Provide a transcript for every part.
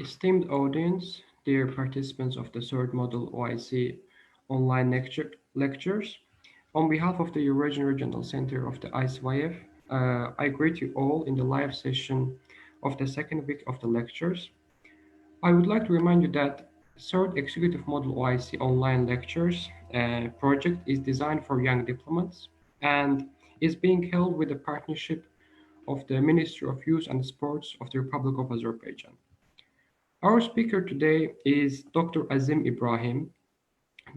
Esteemed audience, dear participants of the third Model OIC online lectures, on behalf of the Eurasian Regional Center of the ICYF, I greet you all in the live session of the second week of the lectures. I would like to remind you that third Executive Model OIC online lectures project is designed for young diplomats and is being held with the partnership of the Ministry of Youth and Sports of the Republic of Azerbaijan. Our speaker today is Dr. Azeem Ibrahim,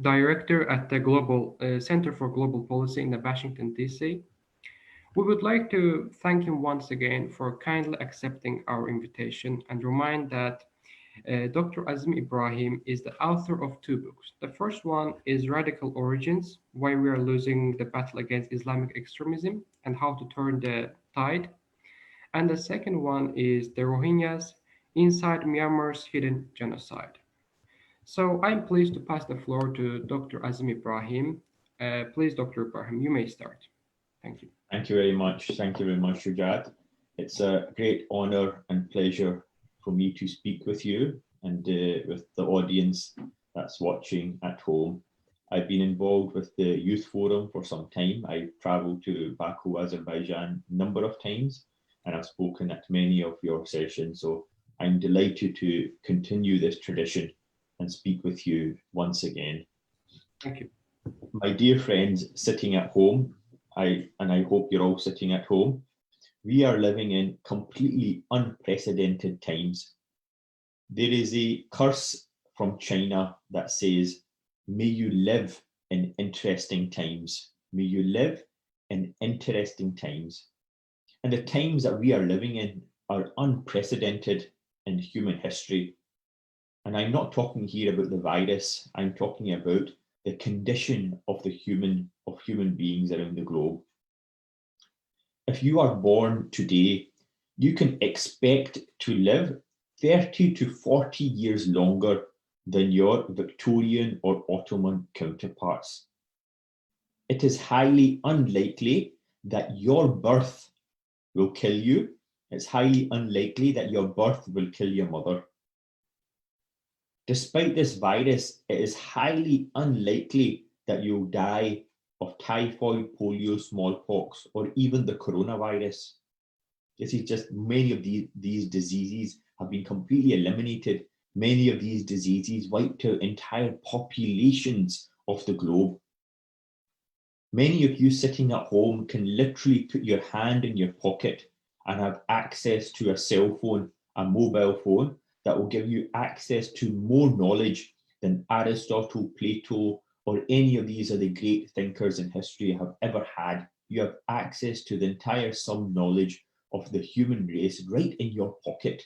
Director at the Center for Global Policy in Washington, D.C. We would like to thank him once again for kindly accepting our invitation and remind that Dr. Azeem Ibrahim is the author of two books. The first one is Radical Origins: Why We Are Losing the Battle Against Islamic Extremism and How to Turn the Tide. And the second one is The Rohingyas: Inside Myanmar's Hidden Genocide. So I'm pleased to pass the floor to Dr. Azeem Ibrahim. Please, Dr. Ibrahim, you may start. Thank you. Thank you very much. Thank you very much, Rujat. It's a great honor and pleasure for me to speak with you and with the audience that's watching at home. I've been involved with the Youth Forum for some time. I've traveled to Baku, Azerbaijan a number of times, and I've spoken at many of your sessions. So I'm delighted to continue this tradition and speak with you once again. Thank you. My dear friends sitting at home, I hope you're all sitting at home, we are living in completely unprecedented times. There is a curse from China that says, may you live in interesting times. May you live in interesting times. And the times that we are living in are unprecedented in human history. And I'm not talking here about the virus, I'm talking about the condition of human beings around the globe. If you are born today, you can expect to live 30 to 40 years longer than your Victorian or Ottoman counterparts. It is highly unlikely that your birth will kill you. It's highly unlikely that your birth will kill your mother. Despite this virus, it is highly unlikely that you'll die of typhoid, polio, smallpox, or even the coronavirus. This is just many of these diseases have been completely eliminated. Many of these diseases wiped out entire populations of the globe. Many of you sitting at home can literally put your hand in your pocket and have access to a cell phone, a mobile phone, that will give you access to more knowledge than Aristotle, Plato, or any of these other great thinkers in history have ever had. You have access to the entire sum knowledge of the human race right in your pocket.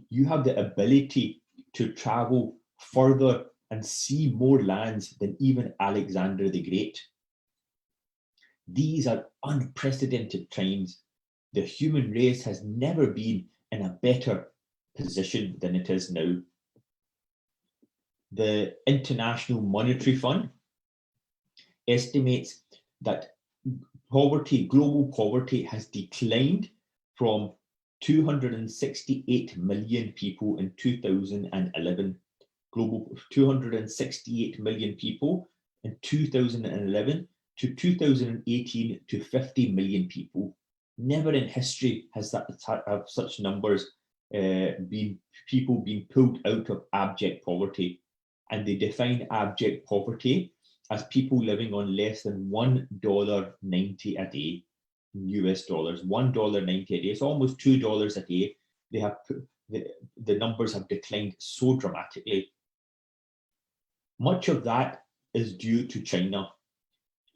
You have the ability to travel further and see more lands than even Alexander the Great. These are unprecedented times. The human race has never been in a better position than it is now. The International Monetary Fund estimates that global poverty has declined from 268 million people in 2011. 268 million people in 2011 to 2018 to 50 million people. Never in history has have such numbers people being pulled out of abject poverty. And they define abject poverty as people living on less than $1.90 a day, US dollars, $1.90 a day. It's almost $2 a day. They have the numbers have declined so dramatically. Much of that is due to China.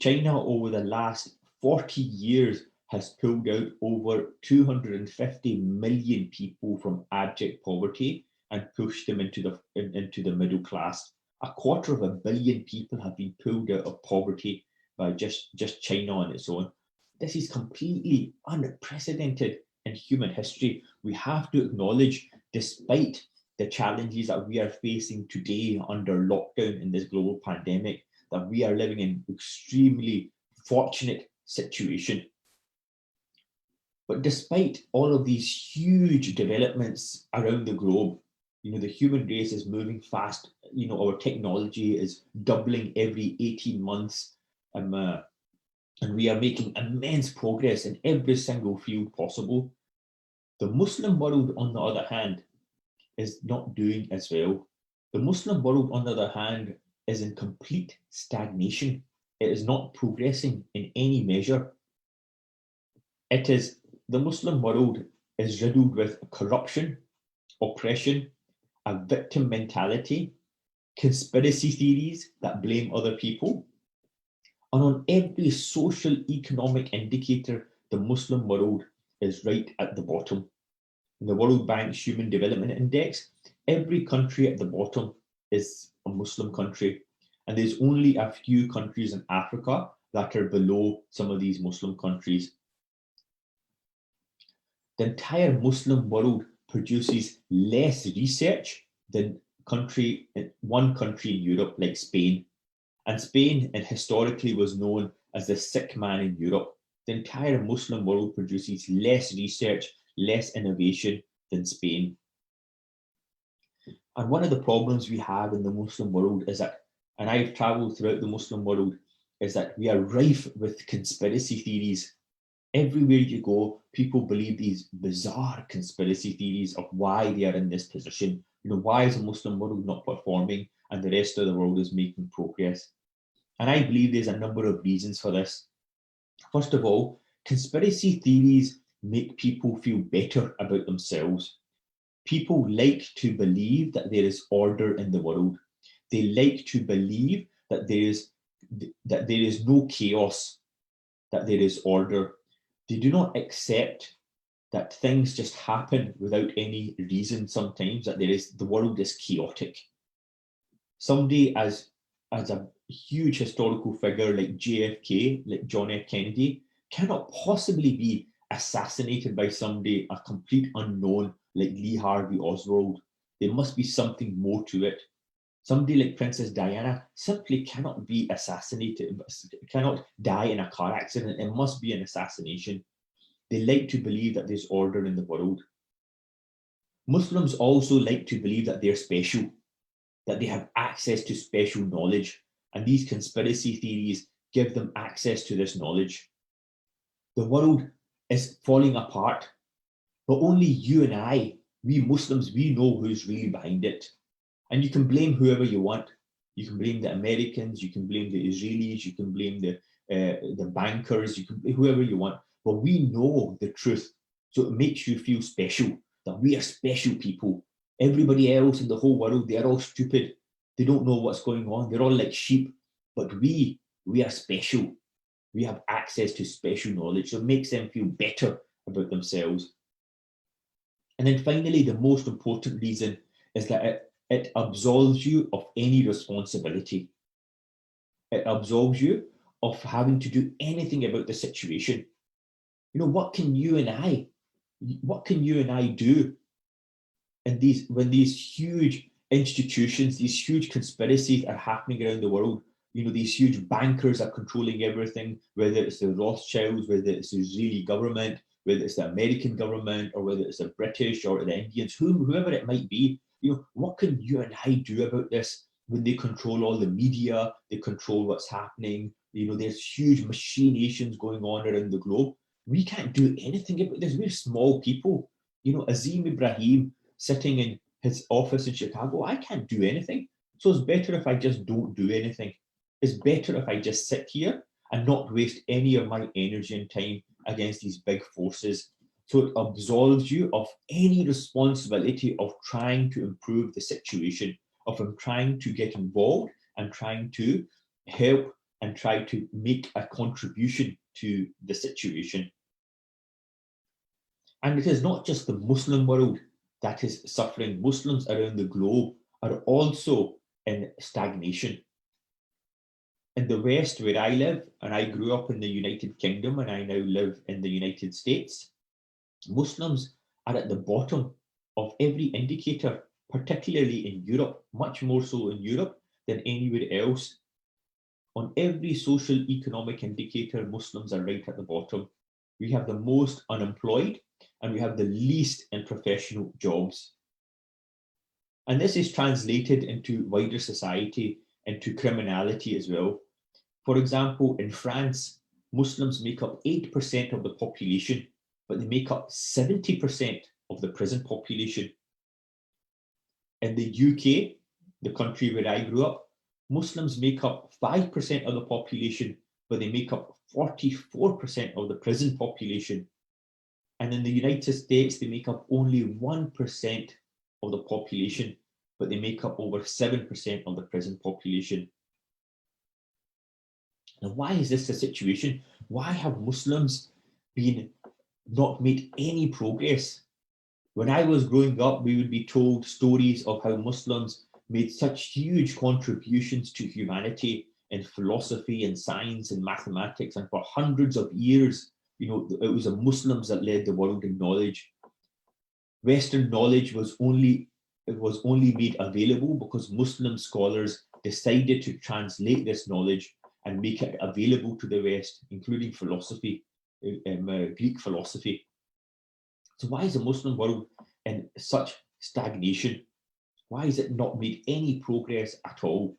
China over the last 40 years has pulled out over 250 million people from abject poverty and pushed them into the middle class. 250 million people have been pulled out of poverty by just China on its own. This is completely unprecedented in human history. We have to acknowledge, despite the challenges that we are facing today under lockdown in this global pandemic, that we are living in an extremely fortunate situation. But despite all of these huge developments around the globe, the human race is moving fast. Our technology is doubling every 18 months. And we are making immense progress in every single field possible. The Muslim world, on the other hand, is not doing as well. The Muslim world, on the other hand, is in complete stagnation. It is not progressing in any measure. The Muslim world is riddled with corruption, oppression, a victim mentality, conspiracy theories that blame other people. And on every social economic indicator, the Muslim world is right at the bottom. In the World Bank's Human Development Index, every country at the bottom is a Muslim country. And there's only a few countries in Africa that are below some of these Muslim countries. The entire Muslim world produces less research than one country in Europe, like Spain. And Spain historically was known as the sick man in Europe. The entire Muslim world produces less research, less innovation than Spain. And one of the problems we have in the Muslim world is that, and I've traveled throughout the Muslim world, is that we are rife with conspiracy theories. Everywhere you go, people believe these bizarre conspiracy theories of why they are in this position. Why is the Muslim world not performing and the rest of the world is making progress? And I believe there's a number of reasons for this. First of all, conspiracy theories make people feel better about themselves. People like to believe that there is order in the world. They like to believe that there is no chaos, that there is order. They do not accept that things just happen without any reason sometimes, that the world is chaotic. Somebody as a huge historical figure like JFK, like John F. Kennedy, cannot possibly be assassinated by somebody, a complete unknown like Lee Harvey Oswald. There must be something more to it. Somebody like Princess Diana simply cannot be assassinated, cannot die in a car accident. It must be an assassination. They like to believe that there's order in the world. Muslims also like to believe that they're special, that they have access to special knowledge, and these conspiracy theories give them access to this knowledge. The world is falling apart, but only you and I, we Muslims, we know who's really behind it. And you can blame whoever you want. You can blame the Americans, you can blame the Israelis, you can blame the bankers, you can blame whoever you want. But we know the truth. So it makes you feel special, that we are special people. Everybody else in the whole world, they're all stupid. They don't know what's going on. They're all like sheep. But we are special. We have access to special knowledge. So it makes them feel better about themselves. And then finally, the most important reason is that it absolves you of any responsibility. It absolves you of having to do anything about the situation. What can you and I do when these huge institutions, these huge conspiracies are happening around the world? These huge bankers are controlling everything, whether it's the Rothschilds, whether it's the Israeli government, whether it's the American government, or whether it's the British or the Indians, whoever it might be. What can you and I do about this when they control all the media, they control what's happening? There's huge machinations going on around the globe. We can't do anything about this. We're small people. Azeem Ibrahim sitting in his office in Chicago, I can't do anything. So it's better if I just don't do anything. It's better if I just sit here and not waste any of my energy and time against these big forces. So it absolves you of any responsibility of trying to improve the situation, of trying to get involved and trying to help and try to make a contribution to the situation. And it is not just the Muslim world that is suffering. Muslims around the globe are also in stagnation. In the West, where I live, and I grew up in the United Kingdom and I now live in the United States, Muslims are at the bottom of every indicator, particularly in Europe, much more so in Europe than anywhere else. On every social economic indicator, Muslims are right at the bottom. we have the most unemployed, and we have the least in professional jobs. And this is translated into wider society, into criminality as well. For example, in France, Muslims make up 8% of the population, but they make up 70% of the prison population. In the UK, the country where I grew up, Muslims make up 5% of the population, but they make up 44% of the prison population. And in the United States, they make up only 1% of the population, but they make up over 7% of the prison population. Now, why is this the situation? Why have Muslims been not made any progress? When I was growing up, we would be told stories of how Muslims made such huge contributions to humanity in philosophy and science and mathematics, and for hundreds of years, it was the Muslims that led the world in knowledge. Western knowledge was only made available because Muslim scholars decided to translate this knowledge and make it available to the West, including philosophy, Greek philosophy. So why is the Muslim world in such stagnation? Why has it not made any progress at all?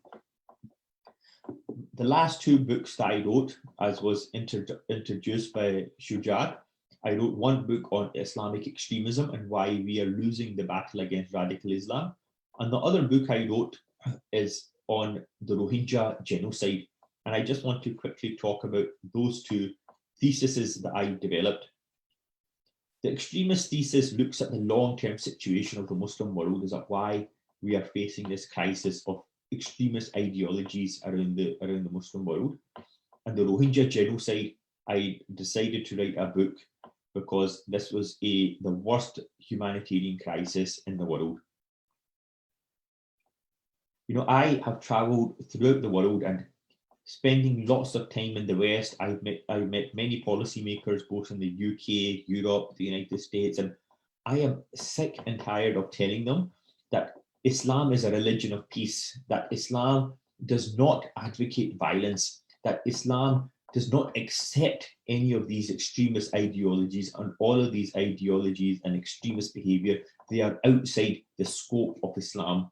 The last two books that I wrote, as was introduced by Shujad, I wrote one book on Islamic extremism and why we are losing the battle against radical Islam. And the other book I wrote is on the Rohingya genocide. And I just want to quickly talk about those two theses that I developed. The extremist thesis looks at the long-term situation of the Muslim world as to why we are facing this crisis of extremist ideologies around the Muslim world. And the Rohingya genocide, I decided to write a book because this was the worst humanitarian crisis in the world. I have traveled throughout the world and spending lots of time in the West. I've met many policymakers, both in the UK, Europe, the United States, and I am sick and tired of telling them that Islam is a religion of peace, that Islam does not advocate violence, that Islam does not accept any of these extremist ideologies, and all of these ideologies and extremist behavior, they are outside the scope of Islam.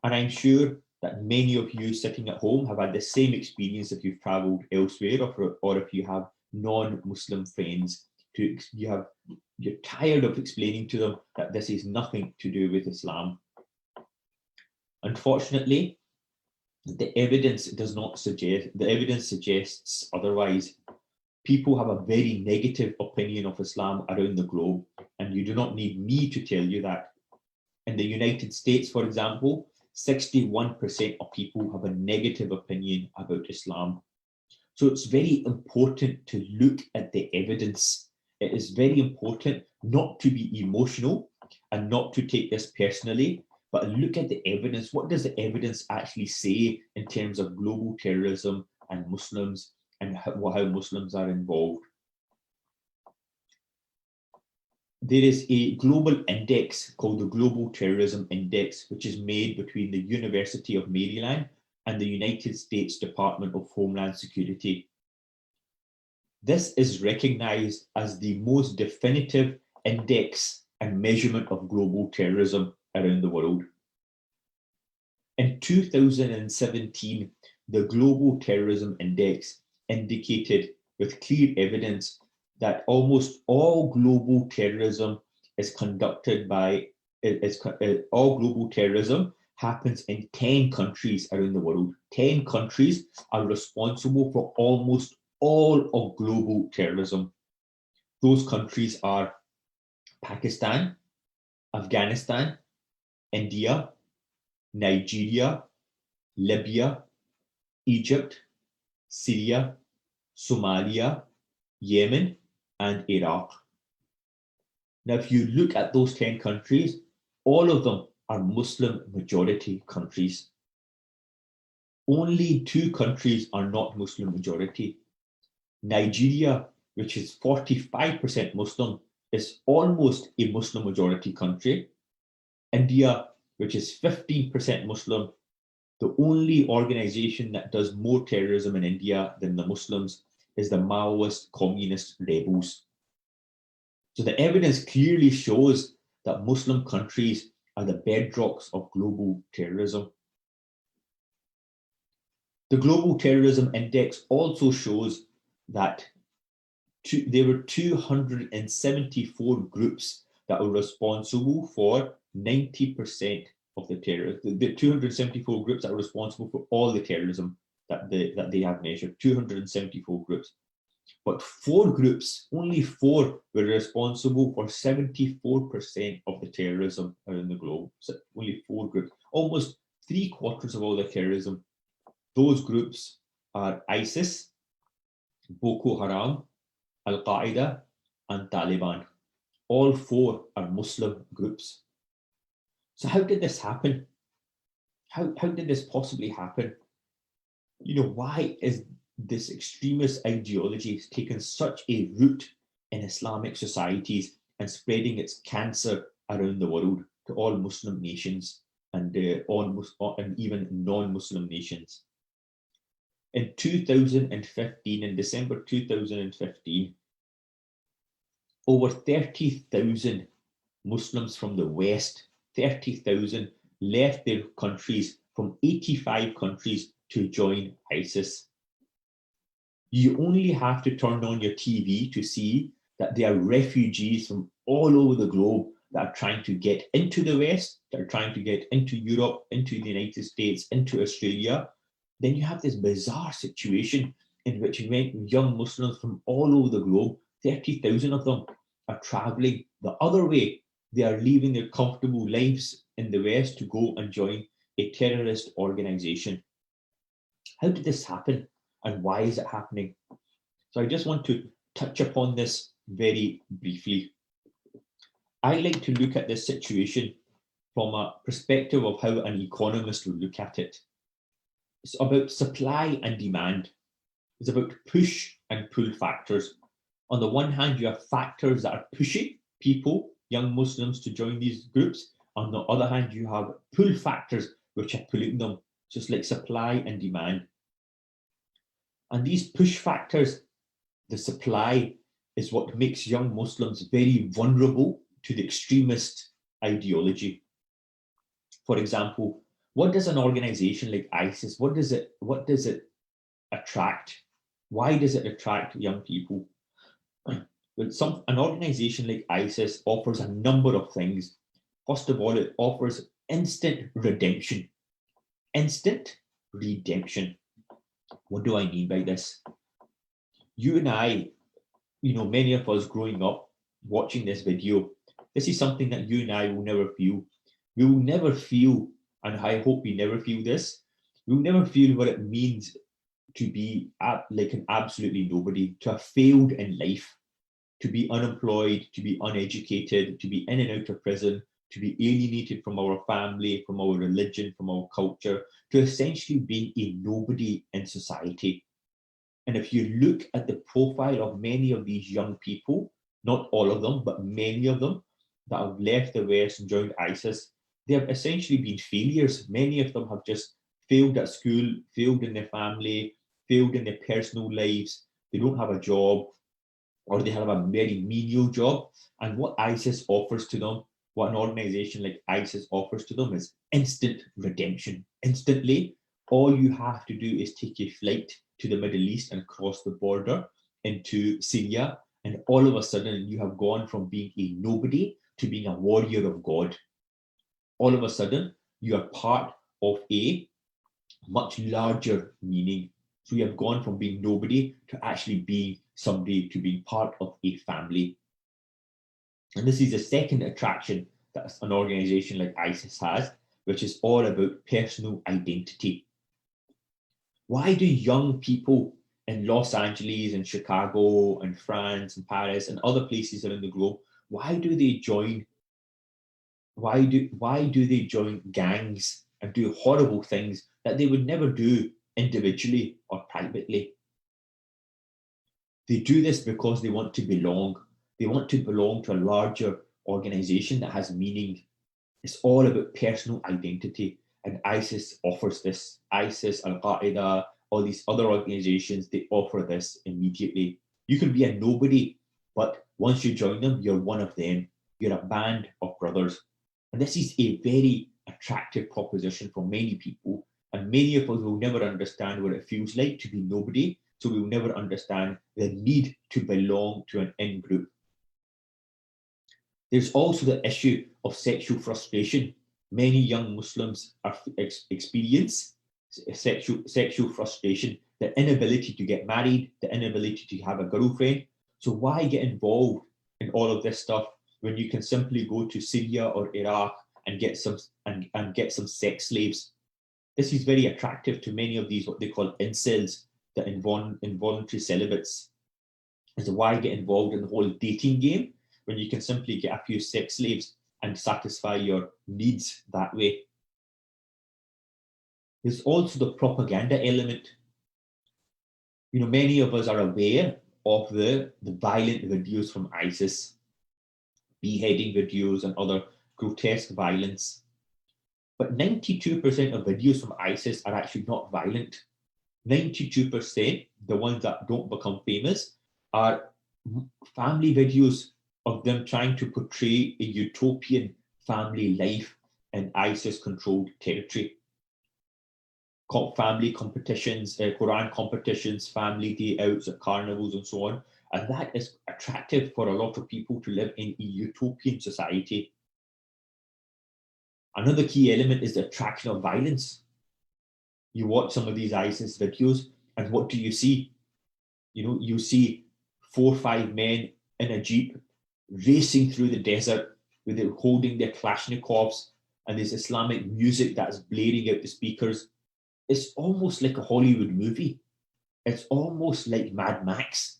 And I'm sure that many of you sitting at home have had the same experience if you've traveled elsewhere, or if you have non-Muslim friends. You're tired of explaining to them that this is nothing to do with Islam. Unfortunately, the evidence suggests otherwise. People have a very negative opinion of Islam around the globe, and you do not need me to tell you that. In the United States, for example, 61% of people have a negative opinion about Islam. So it's very important to look at the evidence. It is very important not to be emotional and not to take this personally, but look at the evidence. What does the evidence actually say in terms of global terrorism and Muslims and how Muslims are involved? There is a global index called the Global Terrorism Index, which is made between the University of Maryland and the United States Department of Homeland Security. This is recognized as the most definitive index and measurement of global terrorism around the world. In 2017, the Global Terrorism Index indicated with clear evidence that almost all global terrorism is conducted by, all global terrorism happens in 10 countries around the world. 10 countries are responsible for almost all of global terrorism. Those countries are Pakistan, Afghanistan, India, Nigeria, Libya, Egypt, Syria, Somalia, Yemen, and Iraq. Now, if you look at those 10 countries, all of them are Muslim majority countries. Only 2 countries are not Muslim majority. Nigeria, which is 45% Muslim, is almost a Muslim majority country. India, which is 15% Muslim, the only organization that does more terrorism in India than the Muslims is the Maoist communist rebels. So the evidence clearly shows that Muslim countries are the bedrocks of global terrorism. The Global Terrorism Index also shows that there were 274 groups that were responsible for 90% of the terrorism. The 274 groups that were responsible for all the terrorism that they have measured, 274 groups. But 4 groups, only 4 were responsible for 74% of the terrorism around the globe. So only 4 groups, almost 3/4 of all the terrorism. Those groups are ISIS, Boko Haram, Al-Qaeda, and Taliban. All 4 are Muslim groups. So how did this happen? How did this possibly happen? Why is this extremist ideology taken such a root in Islamic societies and spreading its cancer around the world to all Muslim nations and even non-Muslim nations? In 2015, in December 2015, over 30,000 Muslims from the West, 30,000 left their countries from 85 countries to join ISIS. You only have to turn on your TV to see that there are refugees from all over the globe that are trying to get into the West, that are trying to get into Europe, into the United States, into Australia. Then you have this bizarre situation in which young Muslims from all over the globe, 30,000 of them, are traveling the other way. They are leaving their comfortable lives in the West to go and join a terrorist organization. How did this happen and why is it happening? So I just want to touch upon this very briefly. I like to look at this situation from a perspective of how an economist would look at it. It's about supply and demand. It's about push and pull factors. On the one hand, you have factors that are pushing people, young Muslims, to join these groups. On the other hand, you have pull factors which are pulling them, just like supply and demand. And these push factors, the supply, is what makes young Muslims very vulnerable to the extremist ideology. For example, what does an organization like ISIS, what does it attract? Why does it attract young people? Well, an organization like ISIS offers a number of things. First of all, it offers instant redemption. Instant redemption. What do I mean by this? You and I, many of us growing up watching this video, this is something that you and I will never feel. We will never feel, and I hope we never feel this, we'll never feel what it means to be like an absolutely nobody, to have failed in life, to be unemployed, to be uneducated, to be in and out of prison, to be alienated from our family, from our religion, from our culture, to essentially being a nobody in society. And if you look at the profile of many of these young people, not all of them, but many of them that have left the West and joined ISIS, they have essentially been failures. Many of them have just failed at school, failed in their family, failed in their personal lives. They don't have a job, or they have a very menial job. And what ISIS offers to them, what an organization like ISIS offers to them, is instant redemption. Instantly, all you have to do is take a flight to the Middle East and cross the border into Syria, and all of a sudden you have gone from being a nobody to being a warrior of God. All of a sudden, you are part of a much larger meaning. So you have gone from being nobody to actually being somebody, to being part of a family. And this is the second attraction that an organization like ISIS has, which is all about personal identity. Why do young people in Los Angeles and Chicago and France and Paris and other places around the globe, why do they join gangs and do horrible things that they would never do individually or privately? They do this because they want to belong. They want to belong to a larger organization that has meaning. It's all about personal identity, and ISIS offers this. ISIS, Al-Qaeda, all these other organizations, they offer this immediately. You can be a nobody, but once you join them, you're one of them. You're a band of brothers. And this is a very attractive proposition for many people. And many of us will never understand what it feels like to be nobody. So we will never understand the need to belong to an in-group. There's also the issue of sexual frustration. Many young Muslims experience sexual frustration, the inability to get married, the inability to have a girlfriend. So why get involved in all of this stuff when you can simply go to Syria or Iraq and get some sex slaves? This is very attractive to many of these, what they call incels, the involuntary celibates. So why get involved in the whole dating game when you can simply get a few sex slaves and satisfy your needs that way? There's also the propaganda element. You know, many of us are aware of the violent videos from ISIS, beheading videos and other grotesque violence. But 92% of videos from ISIS are actually not violent. 92%, the ones that don't become famous, are family videos of them trying to portray a utopian family life in ISIS-controlled territory. Family competitions, Quran competitions, family day outs at carnivals and so on. And that is attractive for a lot of people to live in a utopian society. Another key element is the attraction of violence. You watch some of these ISIS videos, and what do you see? You know, you see 4 or 5 men in a jeep racing through the desert with it holding their Kalashnikovs, and there's Islamic music that's blaring out the speakers. It's almost like a Hollywood movie. It's almost like Mad Max.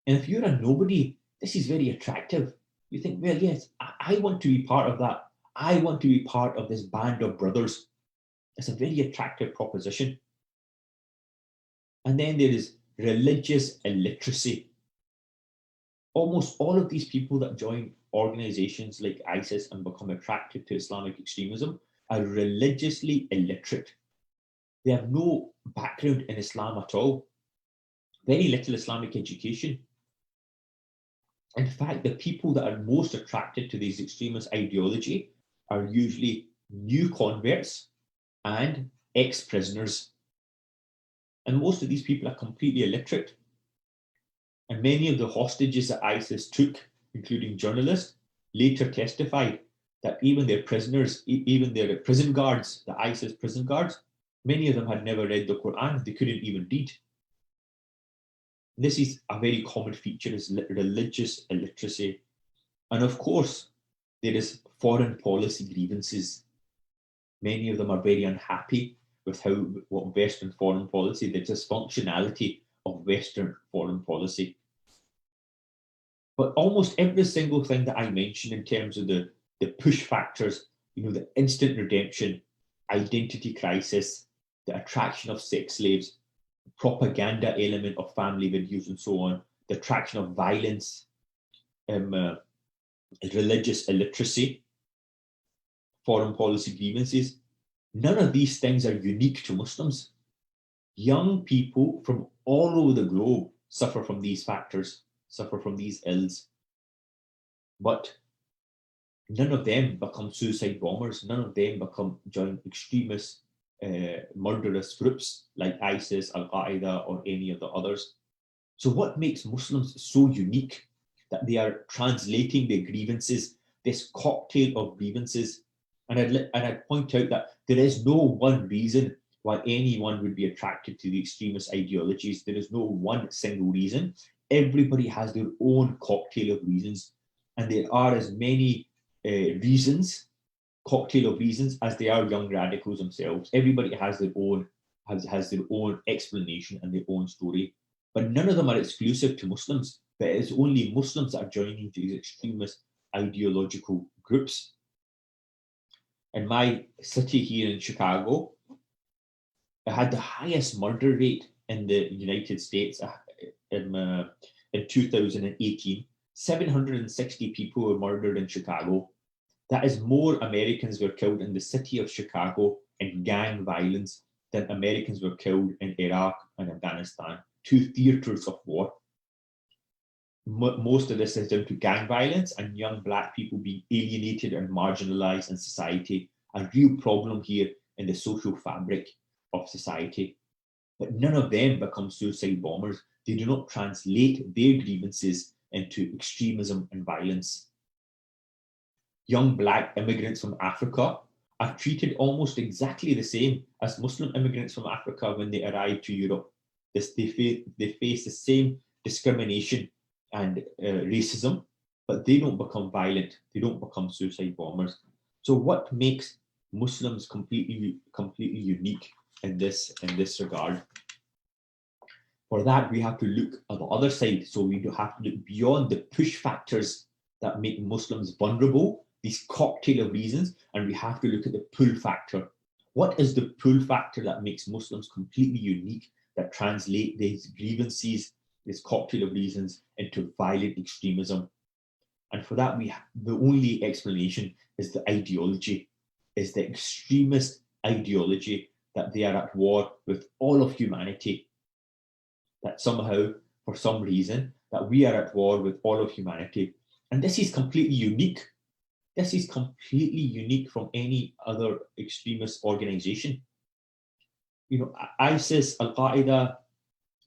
And if you're a nobody, this is very attractive. You think, well, yes, I want to be part of that. I want to be part of this band of brothers. It's a very attractive proposition. And then there is religious illiteracy. Almost all of these people that join organizations like ISIS and become attracted to Islamic extremism are religiously illiterate. They have no background in Islam at all, very little Islamic education. In fact, the people that are most attracted to these extremist ideology are usually new converts and ex-prisoners. And most of these people are completely illiterate. And many of the hostages that ISIS took, including journalists, later testified that even their prisoners, even their prison guards, the ISIS prison guards, many of them had never read the Quran. They couldn't even read. This is a very common feature, is religious illiteracy. And of course, there is foreign policy grievances. Many of them are very unhappy with what Western foreign policy, the dysfunctionality of Western foreign policy. But almost every single thing that I mentioned in terms of the push factors, you know, the instant redemption, identity crisis, the attraction of sex slaves, propaganda element of family videos and so on, the attraction of violence, religious illiteracy, foreign policy grievances, none of these things are unique to Muslims. Young people from all over the globe suffer from these factors, suffer from these ills. But none of them become suicide bombers. None of them join extremist, murderous groups like ISIS, Al-Qaeda, or any of the others. So what makes Muslims so unique that they are translating their grievances, this cocktail of grievances? And I'd point out that there is no one reason why anyone would be attracted to the extremist ideologies. There is no one single reason. Everybody has their own cocktail of reasons, and there are as many cocktail of reasons as they are young radicals themselves. Everybody has their own explanation and their own story, but none of them are exclusive to Muslims. But it's only Muslims that are joining these extremist ideological groups. In my city here in Chicago, it had the highest murder rate in the United States in 2018. 760 people were murdered in Chicago. That is more Americans were killed in the city of Chicago in gang violence than Americans were killed in Iraq and Afghanistan, 2 theaters of war. Most of this is down to gang violence and young Black people being alienated and marginalized in society, a real problem here in the social fabric of society. But none of them become suicide bombers. They do not translate their grievances into extremism and violence. Young Black immigrants from Africa are treated almost exactly the same as Muslim immigrants from Africa when they arrive to Europe. They face the same discrimination and racism, but they don't become violent. They don't become suicide bombers. So what makes Muslims completely unique in this regard? For that, we have to look at the other side. So we have to look beyond the push factors that make Muslims vulnerable, these cocktail of reasons, and we have to look at the pull factor. What is the pull factor that makes Muslims completely unique, that translate these grievances, this cocktail of reasons, into violent extremism? And for that, the only explanation is the ideology, is the extremist ideology that they are at war with all of humanity. That somehow, for some reason, that we are at war with all of humanity. And this is completely unique. This is completely unique from any other extremist organization. You know, ISIS, Al-Qaeda,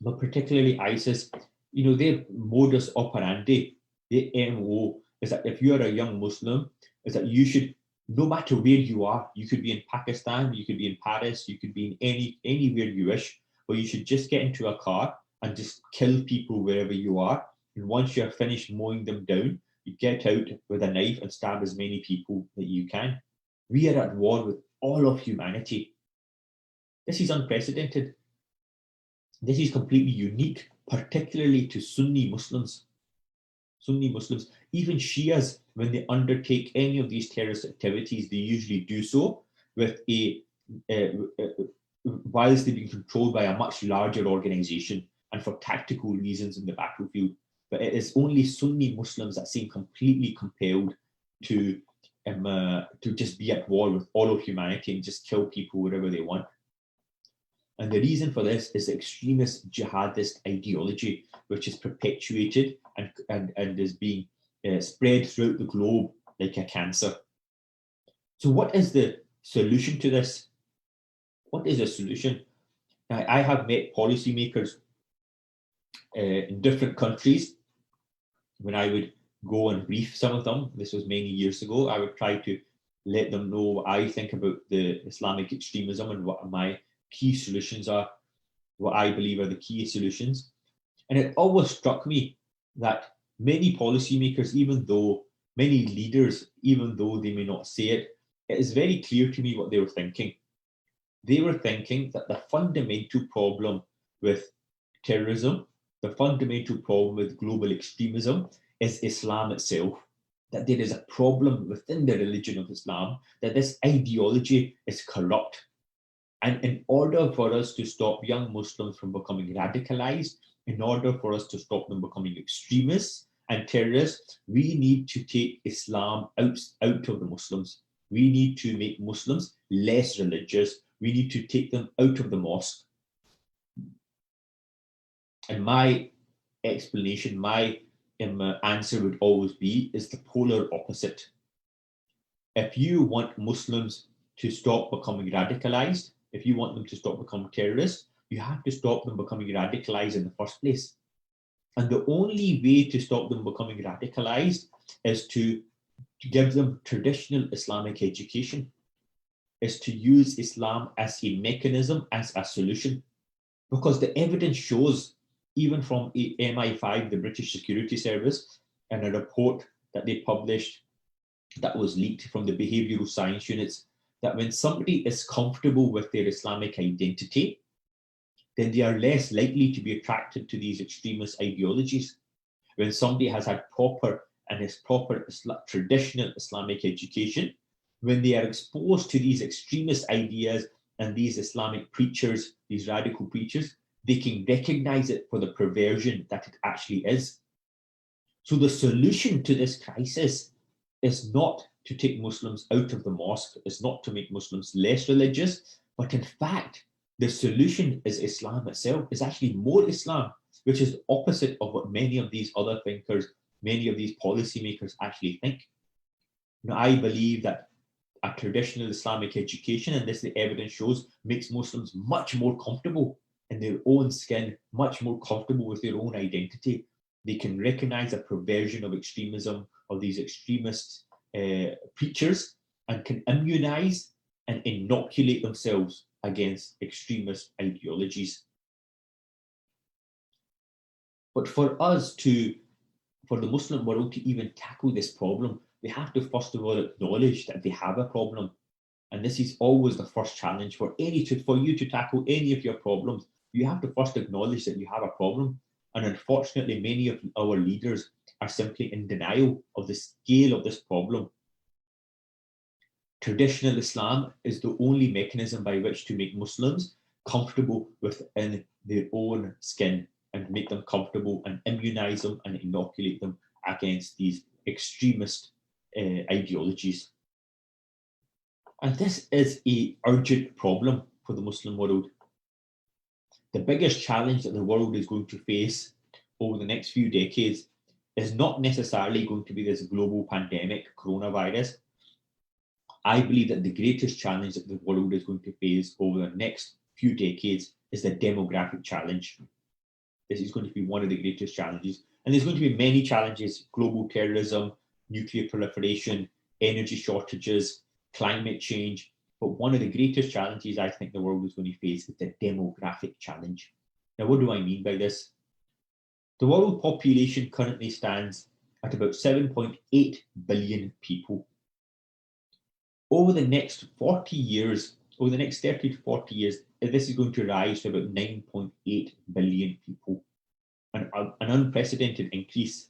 but particularly ISIS, you know, their modus operandi, their MO is that if you are a young Muslim, is that you should, no matter where you are, you could be in Pakistan, you could be in Paris, you could be in anywhere you wish, but you should just get into a car and just kill people wherever you are. And once you're finished mowing them down, you get out with a knife and stab as many people that you can. We are at war with all of humanity. This is unprecedented. This is completely unique, particularly to Sunni Muslims. Sunni Muslims, even Shias, when they undertake any of these terrorist activities, they usually do so with whilst they're being controlled by a much larger organization and for tactical reasons in the battlefield. But it is only Sunni Muslims that seem completely compelled to just be at war with all of humanity and just kill people wherever they want. And the reason for this is the extremist jihadist ideology, which is perpetuated and is being spread throughout the globe like a cancer. So what is the solution to this? What is the solution? I have met policymakers in different countries. When I would go and brief some of them, this was many years ago, I would try to let them know what I think about the Islamic extremism and what my key solutions are, what I believe are the key solutions. And it always struck me that many policymakers, many leaders, even though they may not say it, it is very clear to me what they were thinking. They were thinking that the fundamental problem with terrorism, the fundamental problem with global extremism is Islam itself, that there is a problem within the religion of Islam, that this ideology is corrupt. And in order for us to stop young Muslims from becoming radicalized, in order for us to stop them becoming extremists and terrorists, we need to take Islam out of the Muslims. We need to make Muslims less religious. We need to take them out of the mosque. And my explanation, my answer would always be is the polar opposite. If you want Muslims to stop becoming radicalized, if you want them to stop becoming terrorists, you have to stop them becoming radicalized in the first place. And the only way to stop them becoming radicalized is to give them traditional Islamic education, is to use Islam as a mechanism, as a solution. Because the evidence shows, even from MI5, the British Security Service, and a report that they published that was leaked from the behavioral science units, that when somebody is comfortable with their Islamic identity, then they are less likely to be attracted to these extremist ideologies. When somebody has had proper traditional Islamic education, when they are exposed to these extremist ideas and these Islamic preachers, these radical preachers, they can recognize it for the perversion that it actually is. So the solution to this crisis is not to take Muslims out of the mosque, is not to make Muslims less religious, but in fact, The solution is Islam itself. It's actually more Islam, which is the opposite of what many of these other thinkers, many of these policymakers actually think. Now, I believe that a traditional Islamic education, and this the evidence shows, makes Muslims much more comfortable in their own skin, much more comfortable with their own identity. They can recognize a perversion of extremism, of these extremist preachers, and can immunize and inoculate themselves against extremist ideologies. But for the Muslim world to even tackle this problem, they have to first of all acknowledge that they have a problem. And this is always the first challenge for you to tackle any of your problems. You have to first acknowledge that you have a problem. And unfortunately, many of our leaders are simply in denial of the scale of this problem. Traditional Islam is the only mechanism by which to make Muslims comfortable within their own skin and make them comfortable and immunize them and inoculate them against these extremist ideologies. And this is an urgent problem for the Muslim world. The biggest challenge that the world is going to face over the next few decades is not necessarily going to be this global pandemic, coronavirus. I believe that the greatest challenge that the world is going to face over the next few decades is the demographic challenge. This is going to be one of the greatest challenges. And there's going to be many challenges: global terrorism, nuclear proliferation, energy shortages, climate change. But one of the greatest challenges I think the world is going to face is the demographic challenge. Now, what do I mean by this? The world population currently stands at about 7.8 billion people. Over the next 40 years, over the next 30 to 40 years, this is going to rise to about 9.8 billion people, an unprecedented increase.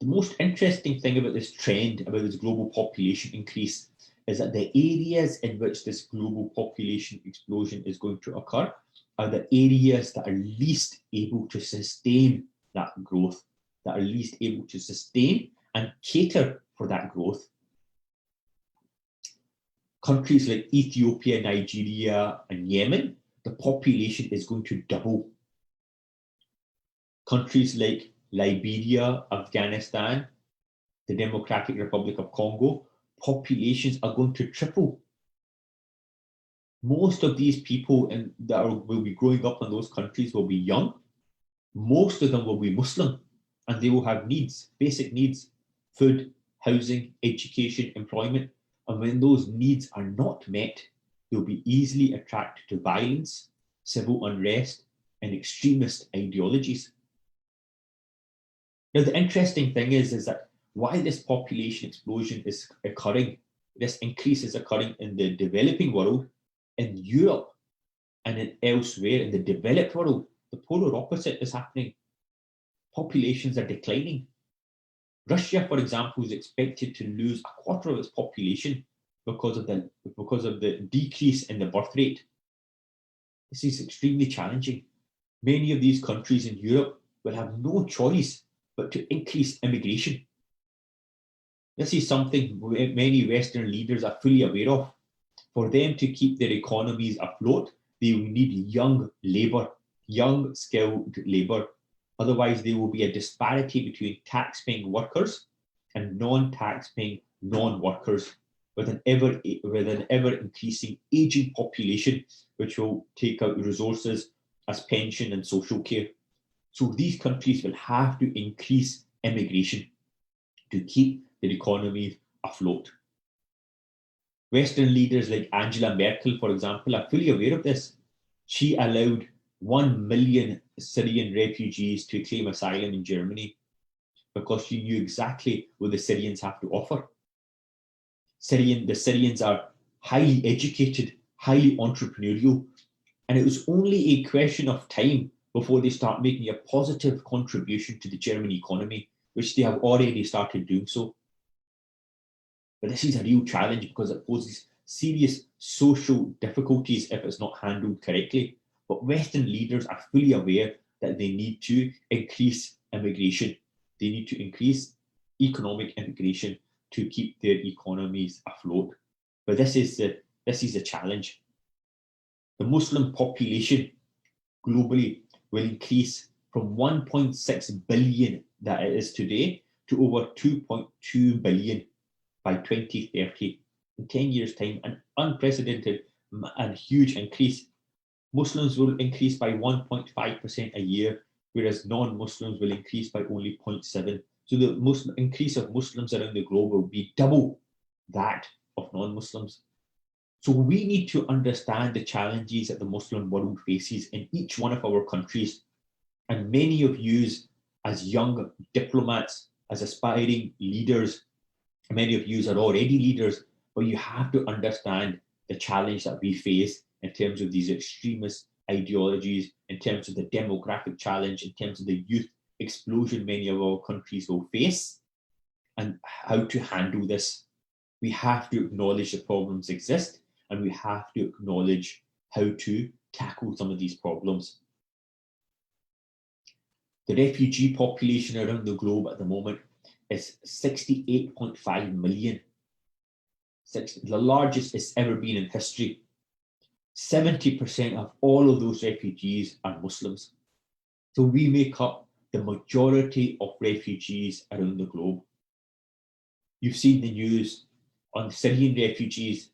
The most interesting thing about this trend, about this global population increase, is that the areas in which this global population explosion is going to occur are the areas that are least able to sustain that growth, that are least able to sustain and cater for that growth. Countries like Ethiopia, Nigeria, and Yemen, the population is going to double. Countries like Liberia, Afghanistan, the Democratic Republic of Congo, populations are going to triple. Most of these people will be growing up in those countries will be young. Most of them will be Muslim, and they will have needs, basic needs: food, housing, education, employment. And when those needs are not met, they'll be easily attracted to violence, civil unrest, and extremist ideologies. Now, the interesting thing is that why this population explosion is occurring, this increase is occurring in the developing world, in Europe, and elsewhere in the developed world. The polar opposite is happening. Populations are declining. Russia, for example, is expected to lose a quarter of its population because of the decrease in the birth rate. This is extremely challenging. Many of these countries in Europe will have no choice but to increase immigration. This is something many Western leaders are fully aware of. For them to keep their economies afloat, they will need young labour, young skilled labour. Otherwise, there will be a disparity between tax-paying workers and non-tax-paying non-workers, with an ever increasing aging population, which will take out resources as pension and social care. So these countries will have to increase immigration to keep their economies afloat. Western leaders like Angela Merkel, for example, are fully aware of this. She allowed 1 million Syrian refugees to claim asylum in Germany because she knew exactly what the Syrians have to offer. The Syrians are highly educated, highly entrepreneurial, and it was only a question of time before they start making a positive contribution to the German economy, which they have already started doing so. But this is a real challenge because it poses serious social difficulties if it's not handled correctly. But Western leaders are fully aware that they need to increase immigration. They need to increase economic immigration to keep their economies afloat. But this is the challenge. The Muslim population globally will increase from 1.6 billion that it is today to over 2.2 billion by 2030. In 10 years' time, an unprecedented and huge increase. Muslims will increase by 1.5% a year, whereas non-Muslims will increase by only 0.7%. So the increase of Muslims around the globe will be double that of non-Muslims. So we need to understand the challenges that the Muslim world faces in each one of our countries. And many of you as young diplomats, as aspiring leaders, many of you are already leaders, but you have to understand the challenge that we face in terms of these extremist ideologies, in terms of the demographic challenge, in terms of the youth explosion many of our countries will face, and how to handle this. We have to acknowledge the problems exist, and we have to acknowledge how to tackle some of these problems. The refugee population around the globe at the moment is 68.5 million. The largest it's ever been in history. 70% of all of those refugees are Muslims. So we make up the majority of refugees around the globe. You've seen the news on Syrian refugees,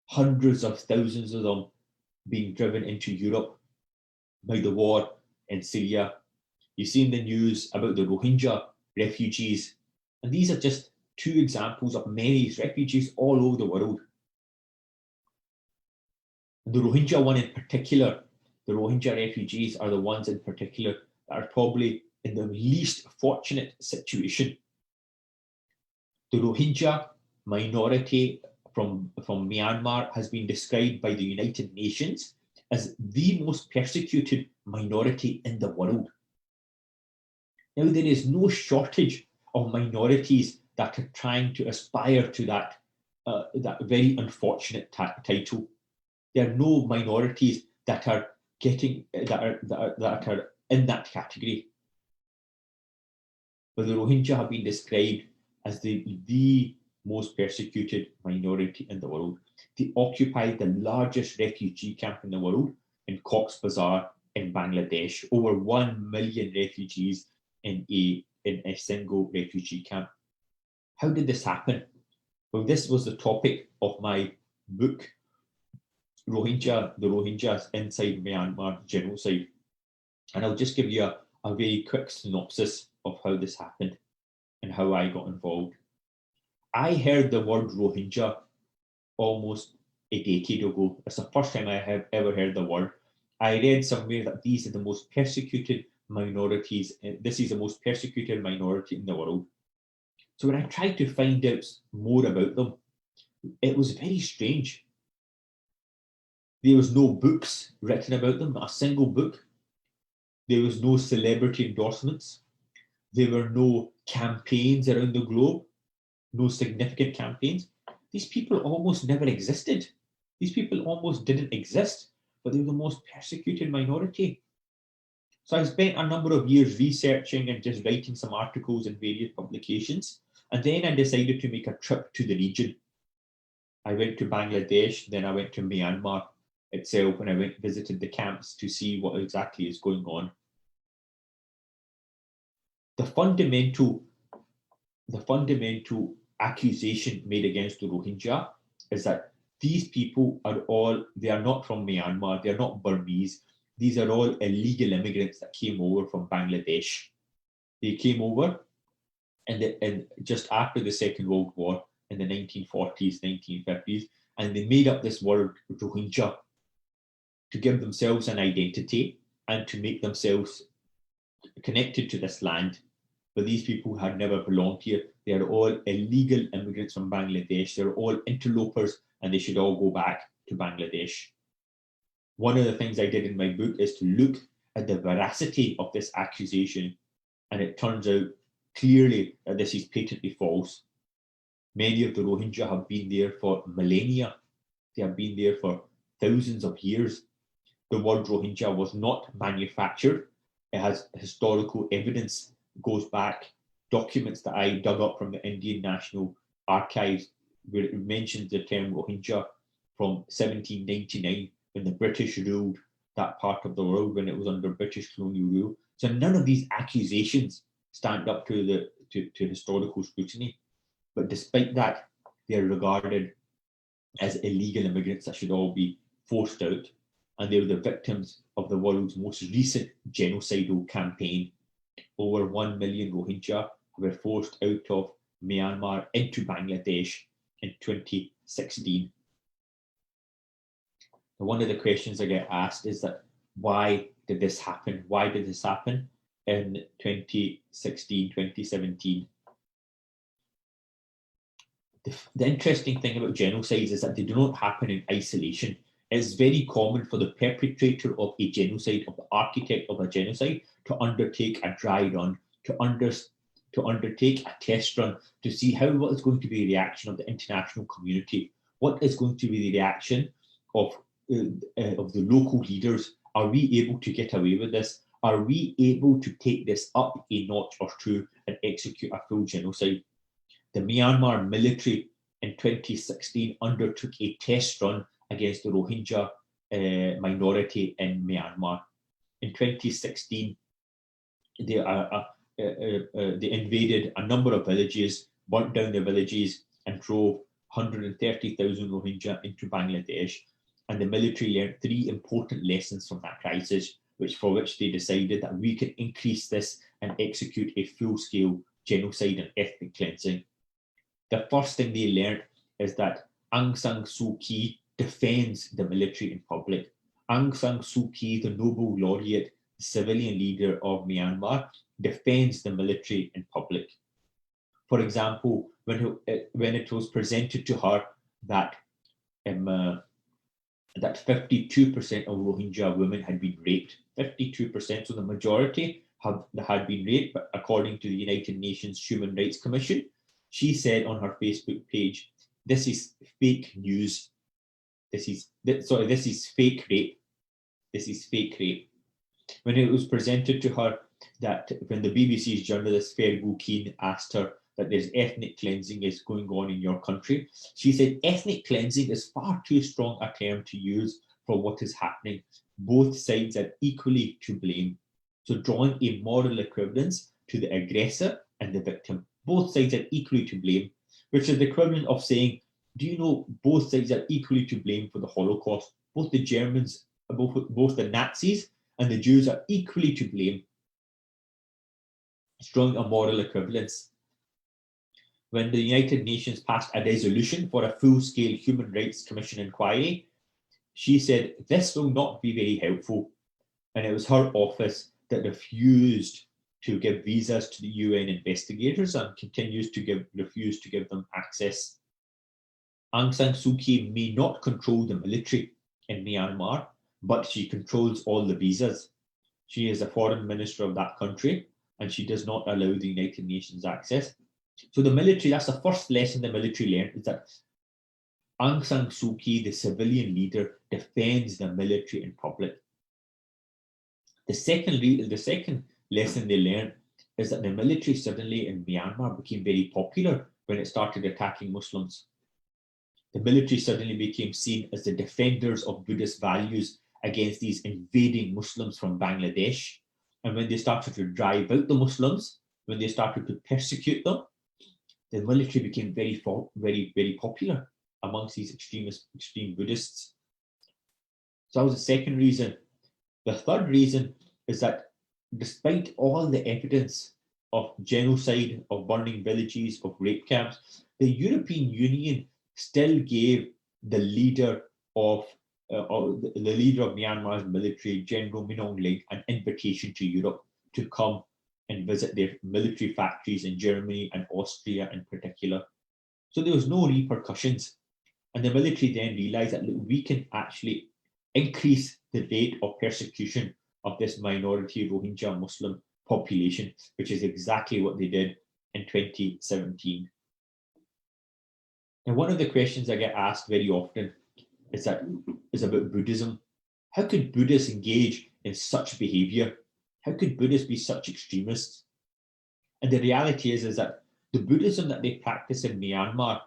hundreds of thousands of them being driven into Europe by the war in Syria. You've seen the news about the Rohingya refugees. And these are just two examples of many refugees all over the world. The Rohingya one in particular, the Rohingya refugees are the ones in particular that are probably in the least fortunate situation. The Rohingya minority from Myanmar has been described by the United Nations as the most persecuted minority in the world. Now, there is no shortage of minorities that are trying to aspire to that very unfortunate title. There are no minorities that are getting that are in that category. But the Rohingya have been described as the most persecuted minority in the world. They occupy the largest refugee camp in the world in Cox's Bazar in Bangladesh. Over 1 million refugees in a single refugee camp. How did this happen? Well, this was the topic of my book, The Rohingyas Inside Myanmar Genocide. And I'll just give you a very quick synopsis of how this happened and how I got involved. I heard the word Rohingya almost a decade ago. It's the first time I have ever heard the word. I read somewhere that these are the most persecuted minorities. This is the most persecuted minority in the world. So when I tried to find out more about them, it was very strange. There was no books written about them, not a single book. There was no celebrity endorsements. There were no campaigns around the globe, no significant campaigns. These people almost never existed. These people almost didn't exist, but they were the most persecuted minority. So I spent a number of years researching and just writing some articles in various publications. And then I decided to make a trip to the region. I went to Bangladesh, then I went to Myanmar itself, and I visited the camps to see what exactly is going on. The fundamental accusation made against the Rohingya is that these people they are not from Myanmar, they are not Burmese. These are all illegal immigrants that came over from Bangladesh. They came over and just after the Second World War in the 1940s, 1950s, and they made up this word Rohingya to give themselves an identity and to make themselves connected to this land. But these people had never belonged here. They are all illegal immigrants from Bangladesh. They're all interlopers, and they should all go back to Bangladesh. One of the things I did in my book is to look at the veracity of this accusation, and it turns out clearly that this is patently false. Many of the Rohingya have been there for millennia. They have been there for thousands of years. The word Rohingya was not manufactured. It has historical evidence, goes back, documents that I dug up from the Indian National Archives, where it mentions the term Rohingya from 1799, when the British ruled that part of the world, when it was under British colonial rule. So none of these accusations stand up to historical scrutiny. But despite that, they're regarded as illegal immigrants that should all be forced out. And they were the victims of the world's most recent genocidal campaign. Over 1 million Rohingya were forced out of Myanmar into Bangladesh in 2016. And one of the questions I get asked is that, why did this happen? Why did this happen in 2016, 2017? The interesting thing about genocides is that they do not happen in isolation. It's very common for the perpetrator of a genocide, of the architect of a genocide, to undertake a dry run, to undertake a test run, to see what is going to be the reaction of the international community, what is going to be the reaction of the local leaders. Are we able to get away with this? Are we able to take this up a notch or two and execute a full genocide? The Myanmar military in 2016 undertook a test run against the Rohingya minority in Myanmar. In 2016, they invaded a number of villages, burnt down the villages, and drove 130,000 Rohingya into Bangladesh. And the military learned 3 important lessons from that crisis, for which they decided that we can increase this and execute a full-scale genocide and ethnic cleansing. The first thing they learned is that Aung San Suu Kyi defends the military in public. Aung San Suu Kyi, the Nobel laureate, civilian leader of Myanmar, defends the military in public. For example, when it was presented to her that 52% of Rohingya women had been raped, 52%, so the majority had been raped, but according to the United Nations Human Rights Commission, she said on her Facebook page, "This is fake news. This is fake rape. This is fake rape." When it was presented to her that when the BBC's journalist Fergal Keane asked her that there's ethnic cleansing is going on in your country, she said ethnic cleansing is far too strong a term to use for what is happening. Both sides are equally to blame. So drawing a moral equivalence to the aggressor and the victim. Both sides are equally to blame, which is the equivalent of saying, do you know both sides are equally to blame for the Holocaust? Both the Germans, both the Nazis and the Jews are equally to blame. It's drawing a moral equivalence. When the United Nations passed a resolution for a full-scale Human Rights Commission inquiry, she said this will not be very helpful. And it was her office that refused to give visas to the UN investigators and continues to refuse to give them access. Aung San Suu Kyi may not control the military in Myanmar, but she controls all the visas. She is the foreign minister of that country, and she does not allow the United Nations access. So the military, that's the first lesson the military learned, is that Aung San Suu Kyi, the civilian leader, defends the military in public. The second lesson they learned is that the military suddenly in Myanmar became very popular when it started attacking Muslims. The military suddenly became seen as the defenders of Buddhist values against these invading Muslims from Bangladesh. And when they started to drive out the Muslims, when they started to persecute them, the military became very, very popular amongst these extreme Buddhists. So that was the second reason. The third reason is that despite all the evidence of genocide, of burning villages, of rape camps, the European Union still gave the leader of Myanmar's military, General Min Aung Hlaing, an invitation to Europe to come and visit their military factories in Germany and Austria in particular. So there was no repercussions. And the military then realized that we can actually increase the rate of persecution of this minority Rohingya Muslim population, which is exactly what they did in 2017. And one of the questions I get asked very often is about Buddhism. How could Buddhists engage in such behavior? How could Buddhists be such extremists? And the reality is that the Buddhism that they practice in Myanmar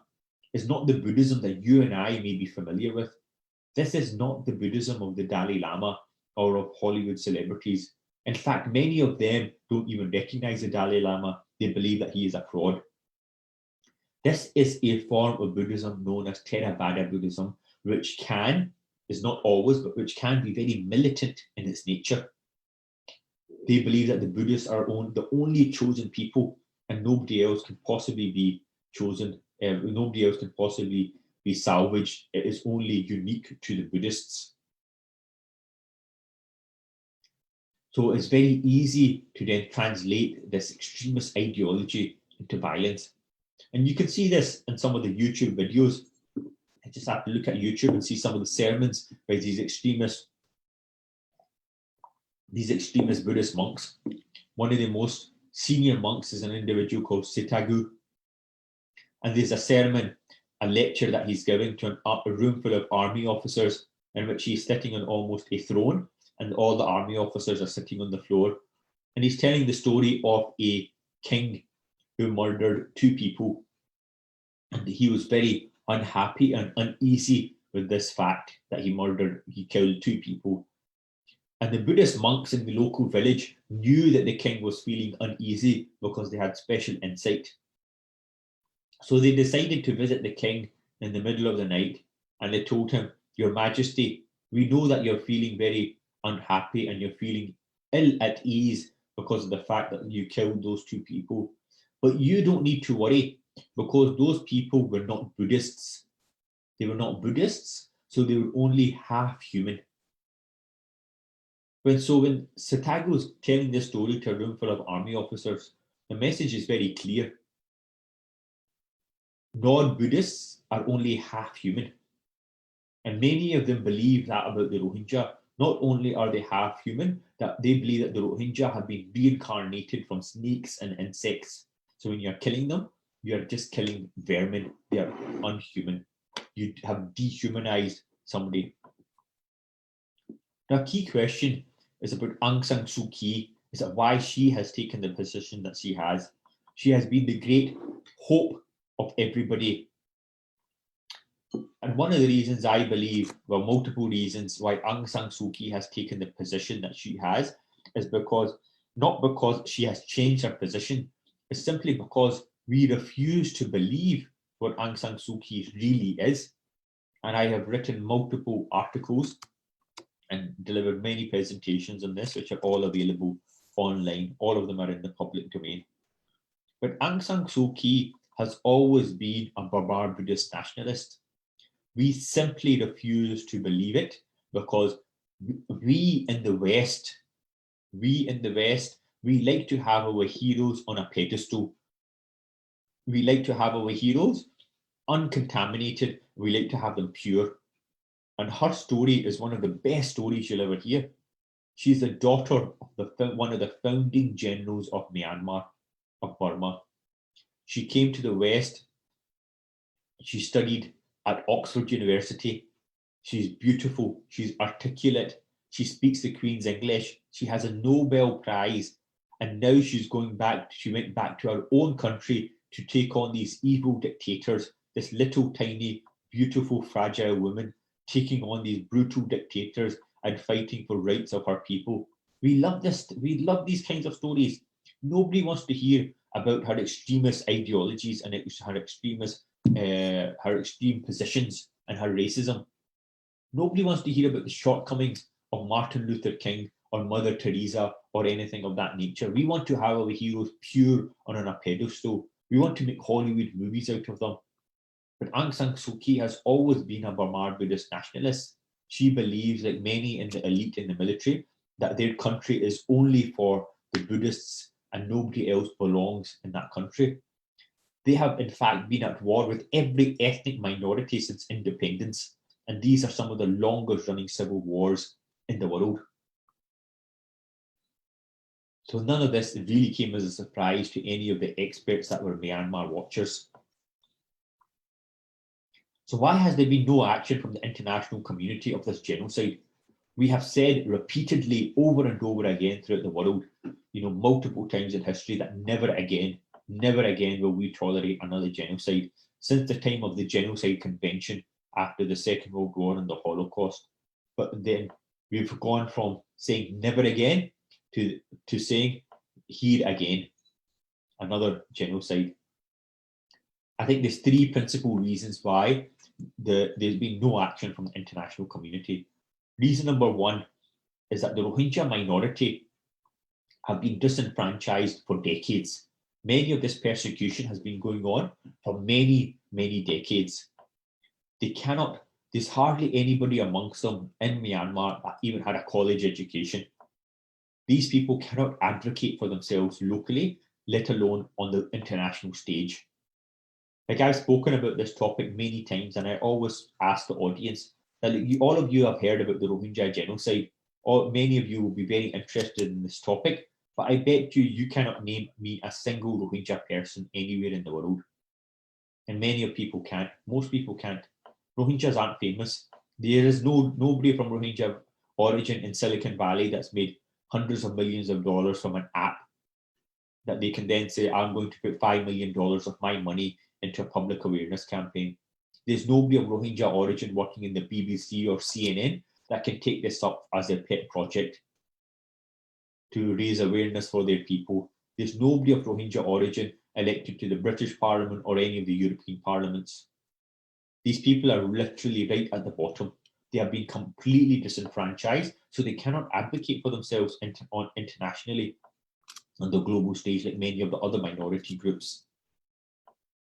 is not the Buddhism that you and I may be familiar with. This is not the Buddhism of the Dalai Lama or of Hollywood celebrities. In fact, many of them don't even recognize the Dalai Lama. They believe that he is a fraud. This is a form of Buddhism known as Theravada Buddhism, which is not always, but which can be very militant in its nature. They believe that the Buddhists are the only chosen people and nobody else can possibly be chosen. Nobody else can possibly be salvaged. It is only unique to the Buddhists. So it's very easy to then translate this extremist ideology into violence. And you can see this in some of the YouTube videos. I just have to look at YouTube and see some of the sermons by these extremist Buddhist monks. One of the most senior monks is an individual called Sitagu. And there's a sermon, a lecture that he's giving to a room full of army officers in which he's sitting on almost a throne and all the army officers are sitting on the floor. And he's telling the story of a king who murdered 2 people. And he was very unhappy and uneasy with this fact that he killed 2 people. And the Buddhist monks in the local village knew that the king was feeling uneasy because they had special insight. So they decided to visit the king in the middle of the night and they told him, "Your Majesty, we know that you're feeling very unhappy and you're feeling ill at ease because of the fact that you killed those 2 people. But you don't need to worry because those people were not Buddhists. They were not Buddhists, so they were only half human." When Sitagu was telling this story to a room full of army officers, the message is very clear. Non-Buddhists are only half human. And many of them believe that about the Rohingya. Not only are they half human, that they believe that the Rohingya have been reincarnated from snakes and insects. So when you're killing them, you're just killing vermin. They are unhuman. You have dehumanized somebody. Now, a key question is about Aung San Suu Kyi, is that why she has taken the position that she has. She has been the great hope of everybody. And one of the reasons I believe, well, multiple reasons why Aung San Suu Kyi has taken the position that she has is not because she has changed her position, it's simply because we refuse to believe what Aung San Suu Kyi really is. And I have written multiple articles and delivered many presentations on this, which are all available online. All of them are in the public domain. But Aung San Suu Kyi has always been a Burma Buddhist nationalist. We simply refuse to believe it because we in the West, we like to have our heroes on a pedestal. We like to have our heroes uncontaminated. We like to have them pure. And her story is one of the best stories you'll ever hear. She's the daughter of one of the founding generals of Myanmar, of Burma. She came to the West. She studied at Oxford University. She's beautiful. She's articulate. She speaks the Queen's English. She has a Nobel Prize. And now she went back to her own country to take on these evil dictators, this little tiny, beautiful, fragile woman taking on these brutal dictators and fighting for rights of her people. We love this. We love these kinds of stories. Nobody wants to hear about her extremist ideologies and her extreme positions and her racism. Nobody wants to hear about the shortcomings of Martin Luther King or Mother Teresa or anything of that nature. We want to have our heroes pure on a pedestal. We want to make Hollywood movies out of them. But Aung San Suu Kyi has always been a Burma Buddhist nationalist. She believes, like many in the elite in the military, that their country is only for the Buddhists and nobody else belongs in that country. They have, in fact, been at war with every ethnic minority since independence. And these are some of the longest running civil wars in the world. So none of this really came as a surprise to any of the experts that were Myanmar watchers. So why has there been no action from the international community of this genocide? We have said repeatedly over and over again throughout the world, multiple times in history, that never again will we tolerate another genocide. Since the time of the Genocide Convention, after the Second World War and the Holocaust. But then we've gone from saying never again to saying here again, another genocide. I think there's three principal reasons why there's been no action from the international community. Reason number one is that the Rohingya minority have been disenfranchised for decades. Many of this persecution has been going on for many, many decades. There's hardly anybody amongst them in Myanmar that even had a college education. These people cannot advocate for themselves locally, let alone on the international stage. Like, I've spoken about this topic many times, and I always ask the audience that all of you have heard about the Rohingya genocide, or many of you will be very interested in this topic, but I bet you cannot name me a single Rohingya person anywhere in the world. And many of people can't. Most people can't. Rohingyas aren't famous. There is nobody from Rohingya origin in Silicon Valley that's made hundreds of millions of dollars from an app that they can then say, I'm going to put $5 million of my money into a public awareness campaign. There's nobody of Rohingya origin working in the BBC or CNN that can take this up as their pet project to raise awareness for their people. There's nobody of Rohingya origin elected to the British Parliament or any of the European parliaments. These people are literally right at the bottom. They have been completely disenfranchised, so they cannot advocate for themselves internationally on the global stage like many of the other minority groups.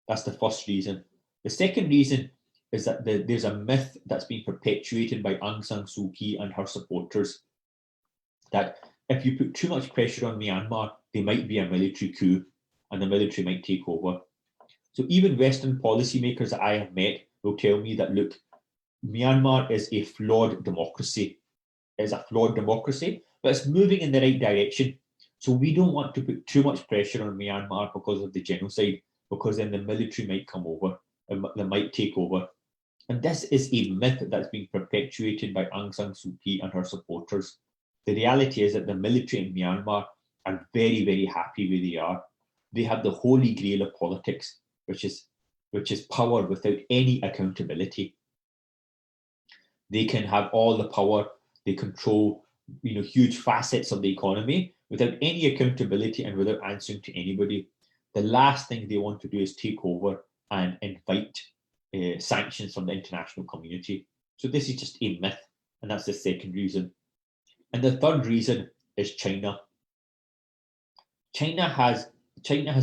That's the first reason. The second reason is that there's a myth that's been perpetuated by Aung San Suu Kyi and her supporters that if you put too much pressure on Myanmar, there might be a military coup and the military might take over. So even Western policymakers that I have met will tell me that, look, Myanmar is a flawed democracy. It's a flawed democracy, but it's moving in the right direction. So we don't want to put too much pressure on Myanmar because of the genocide, because then the military might come over and they might take over. And this is a myth that's being perpetuated by Aung San Suu Kyi and her supporters. The reality is that the military in Myanmar are very, very happy where they are. They have the holy grail of politics, which is power without any accountability. They can have all the power. They control, huge facets of the economy without any accountability and without answering to anybody. The last thing they want to do is take over and invite sanctions from the international community. So this is just a myth, and that's the second reason. And the third reason is China. China has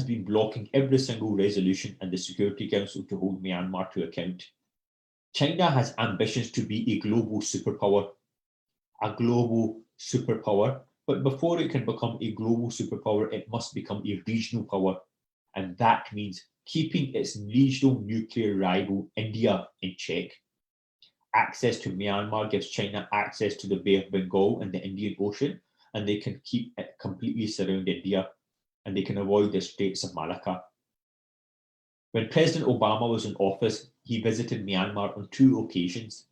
been blocking every single resolution in the Security Council to hold Myanmar to account. China has ambitions to be a global superpower, but before it can become a global superpower, it must become a regional power. And that means keeping its regional nuclear rival, India, in check. Access to Myanmar gives China access to the Bay of Bengal and the Indian Ocean, and they can keep it completely surround India, and they can avoid the Straits of Malacca. When President Obama was in office, he visited Myanmar on 2 occasions.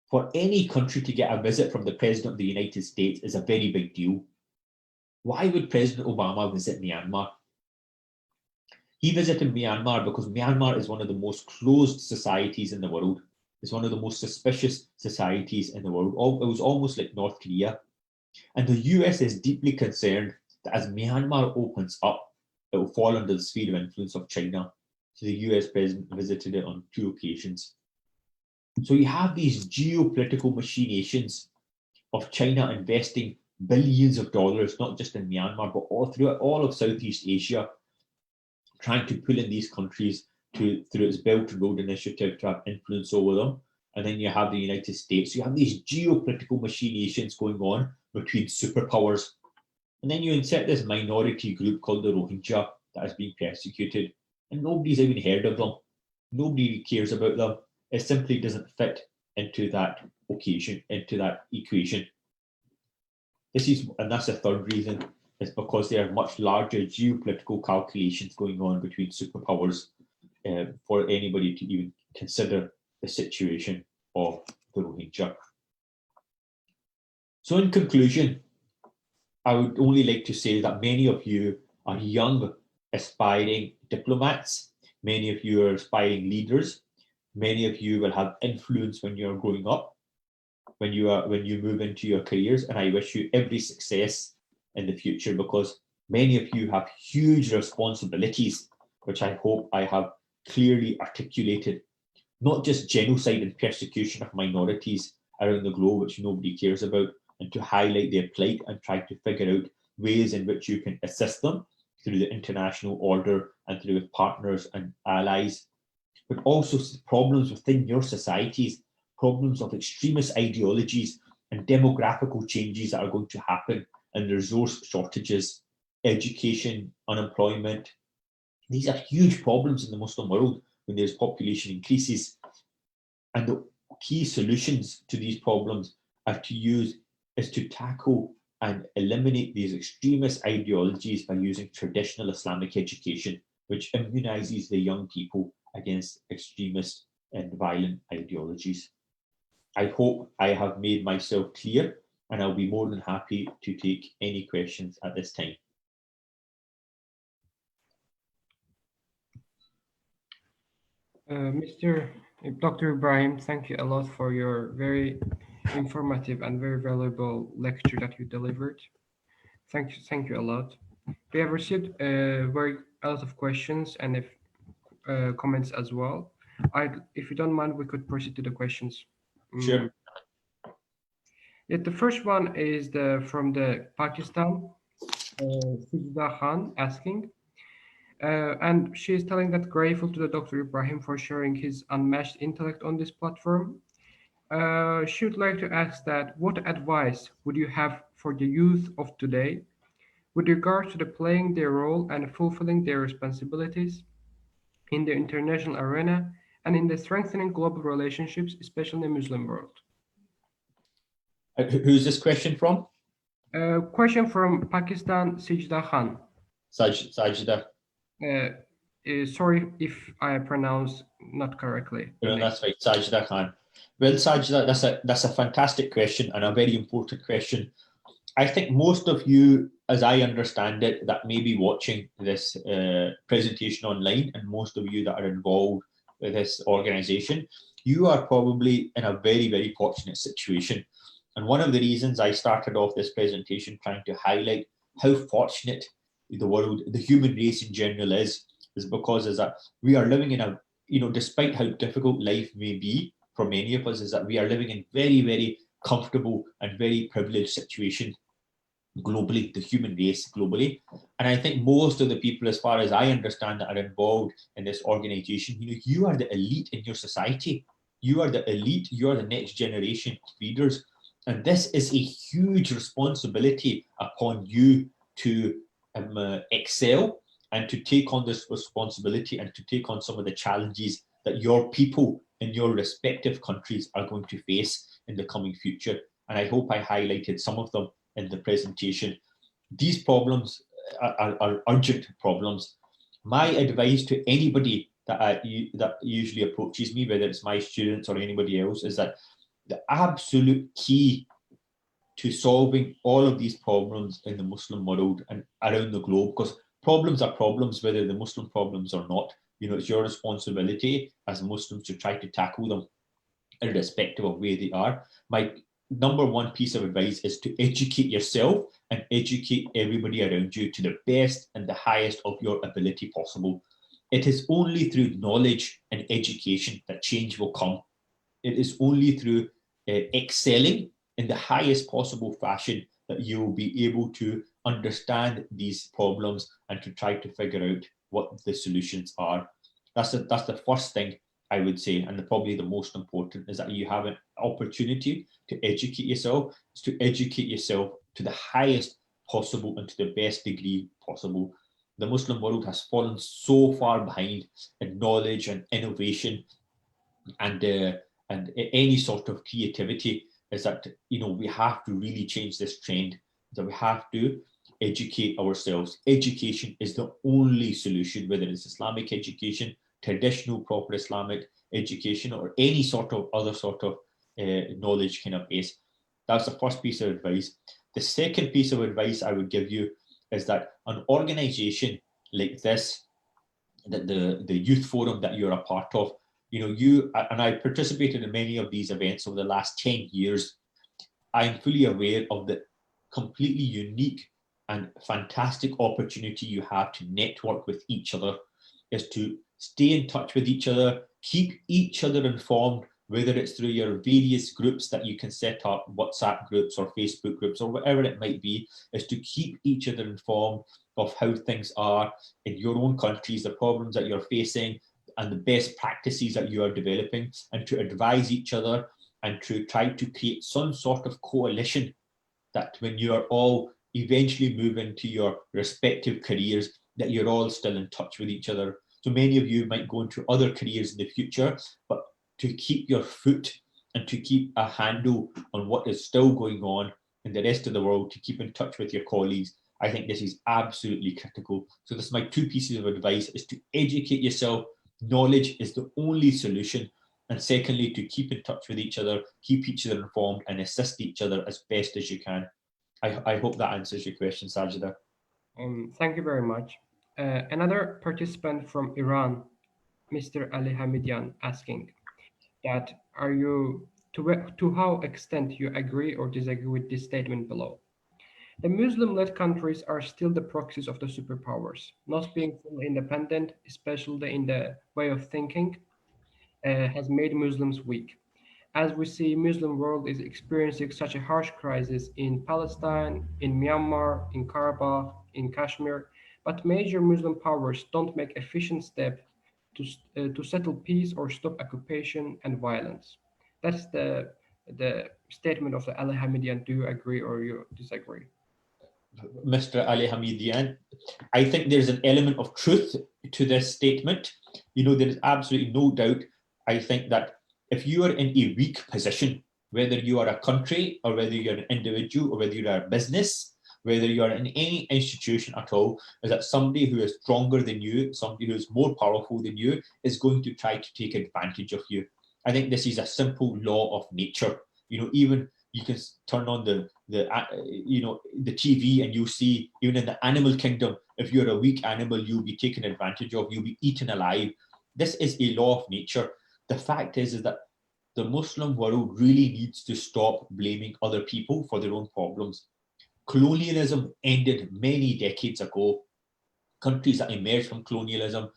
For any country to get a visit from the President of the United States is a very big deal. Why would President Obama visit Myanmar? He visited Myanmar because Myanmar is one of the most closed societies in the world. It's one of the most suspicious societies in the world. It was almost like North Korea. And the US is deeply concerned that as Myanmar opens up, it will fall under the sphere of influence of China. So the US president visited it on 2 occasions. So you have these geopolitical machinations of China investing billions of dollars, not just in Myanmar, but throughout all of Southeast Asia, trying to pull in these countries through its Belt and Road Initiative to have influence over them. And then you have the United States. You have these geopolitical machinations going on between superpowers. And then you insert this minority group called the Rohingya that is being persecuted. And nobody's even heard of them. Nobody cares about them. It simply doesn't fit into that occasion, into that equation. And that's the third reason, is because there are much larger geopolitical calculations going on between superpowers for anybody to even consider the situation of the Rohingya. So in conclusion, I would only like to say that many of you are young, aspiring diplomats. Many of you are aspiring leaders. Many of you will have influence when you're growing up, when you move into your careers, and I wish you every success in the future, because many of you have huge responsibilities, which I hope I have clearly articulated. Not just genocide and persecution of minorities around the globe, which nobody cares about, and to highlight their plight and try to figure out ways in which you can assist them through the international order and through with partners and allies, but also problems within your societies, problems of extremist ideologies and demographical changes that are going to happen, and resource shortages, education, unemployment. These are huge problems in the Muslim world when there's population increases. And the key solutions to these problems is to tackle and eliminate these extremist ideologies by using traditional Islamic education, which immunizes the young people against extremist and violent ideologies. I hope I have made myself clear, and I'll be more than happy to take any questions at this time. Dr. Ibrahim, thank you a lot for your very informative and very valuable lecture that you delivered. Thank you a lot. We have received a lot of questions and comments as well. If you don't mind, we could proceed to the questions. Sure. The first one is from the Pakistan, Sijda Khan asking, and she is telling that grateful to the Dr. Ibrahim for sharing his unmatched intellect on this platform. She would like to ask that what advice would you have for the youth of today with regard to the playing their role and fulfilling their responsibilities in the international arena and in the strengthening global relationships, especially in the Muslim world? Who's this question from? Question from Pakistan, Sijda Khan. Sajida. Sorry if I pronounce not correctly. No, that's right, Sajida Khan. Well, Sajida, that's a fantastic question and a very important question. I think most of you, as I understand it, that may be watching this presentation online, and most of you that are involved with this organization, you are probably in a very, very fortunate situation. And one of the reasons I started off this presentation trying to highlight how fortunate the world, the human race in general is because that we are living in a, despite how difficult life may be for many of us, is that we are living in very, very comfortable and very privileged situation globally, the human race globally. And I think most of the people, as far as I understand, that are involved in this organization, you are the elite in your society. You are the elite, you are the next generation of leaders. And this is a huge responsibility upon you to excel and to take on this responsibility and to take on some of the challenges that your people in your respective countries are going to face in the coming future. And I hope I highlighted some of them in the presentation. These problems are urgent problems. My advice to anybody that usually approaches me, whether it's my students or anybody else, is that the absolute key to solving all of these problems in the Muslim world and around the globe, because problems are problems, whether the Muslim problems or not. It's your responsibility as Muslims to try to tackle them irrespective of where they are. My number one piece of advice is to educate yourself and educate everybody around you to the best and the highest of your ability possible. It is only through knowledge and education that change will come. It is only through excelling in the highest possible fashion that you will be able to understand these problems and to try to figure out what the solutions are. That's the first thing I would say, and probably the most important, is that you have an opportunity to educate yourself, to educate yourself to the highest possible and to the best degree possible. The Muslim world has fallen so far behind in knowledge and innovation and any sort of creativity, is that we have to really change this trend, that we have to educate ourselves. Education is the only solution, whether it's Islamic education, traditional proper Islamic education, or any sort of other sort of knowledge kind of base. That's the first piece of advice. The second piece of advice I would give you is that an organization like this, that the youth forum that you're a part of, you and I participated in many of these events over the last 10 years. I am fully aware of the completely unique and fantastic opportunity you have to network with each other, is to stay in touch with each other, keep each other informed, whether it's through your various groups that you can set up, WhatsApp groups or Facebook groups or whatever it might be, is to keep each other informed of how things are in your own countries, the problems that you're facing, and the best practices that you are developing, and to advise each other and to try to create some sort of coalition that when you are all eventually move into your respective careers, that you're all still in touch with each other. So many of you might go into other careers in the future, but to keep your foot and to keep a handle on what is still going on in the rest of the world, to keep in touch with your colleagues, I think this is absolutely critical. So this is my two pieces of advice, is to educate yourself. Knowledge is the only solution. And secondly, to keep in touch with each other, keep each other informed and assist each other as best as you can. I hope that answers your question, Sajida. Thank you very much. Another participant from Iran, Mr. Ali Hamidian, asking that to how extent you agree or disagree with this statement below. The Muslim-led countries are still the proxies of the superpowers, not being fully independent, especially in the way of thinking, has made Muslims weak. As we see, Muslim world is experiencing such a harsh crisis in Palestine, in Myanmar, in Karabakh, in Kashmir, but major Muslim powers don't make efficient step to settle peace or stop occupation and violence. That's the statement of the Ali Hamidian. Do you agree or you disagree? Mr. Ali Hamidian, I think there's an element of truth to this statement. There is absolutely no doubt. I think that if you are in a weak position, whether you are a country or whether you're an individual or whether you're a business, whether you are in any institution at all, is that somebody who is stronger than you, somebody who is more powerful than you, is going to try to take advantage of you. I think this is a simple law of nature. Even you can turn on the TV and you see, even in the animal kingdom, if you're a weak animal, you'll be taken advantage of, you'll be eaten alive. This is a law of nature. The fact is that the Muslim world really needs to stop blaming other people for their own problems. Colonialism ended many decades ago. Countries that emerged from colonialism,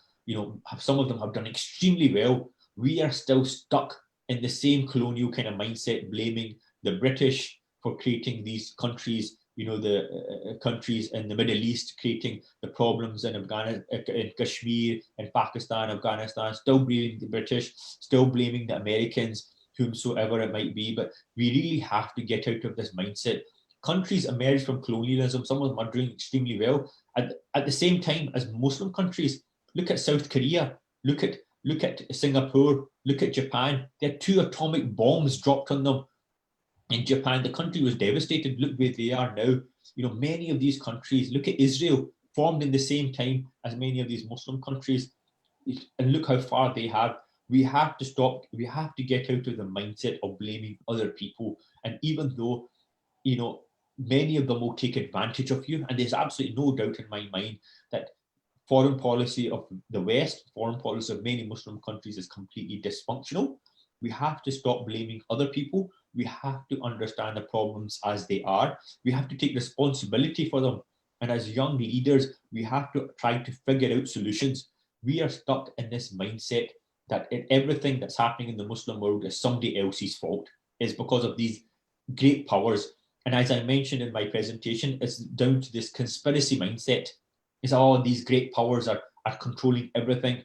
some of them have done extremely well. We are still stuck in the same colonial kind of mindset, blaming the British for creating these countries, the countries in the Middle East, creating the problems in Afghanistan, in Kashmir, in Pakistan, Afghanistan, still blaming the British, still blaming the Americans, whomsoever it might be. But we really have to get out of this mindset. Countries emerged from colonialism, some of them are doing extremely well. At the same time as Muslim countries, look at South Korea, look at Singapore, look at Japan. They had 2 atomic bombs dropped on them. In Japan, the country was devastated. Look where they are now. Many of these countries, look at Israel, formed in the same time as many of these Muslim countries, and look how far they have. We have to stop. We have to get out of the mindset of blaming other people. And even though, many of them will take advantage of you, and there's absolutely no doubt in my mind that foreign policy of the West, foreign policy of many Muslim countries is completely dysfunctional. We have to stop blaming other people. We have to understand the problems as they are. We have to take responsibility for them. And as young leaders, we have to try to figure out solutions. We are stuck in this mindset that everything that's happening in the Muslim world is somebody else's fault. It's because of these great powers. And as I mentioned in my presentation, it's down to this conspiracy mindset. It's all these great powers are controlling everything.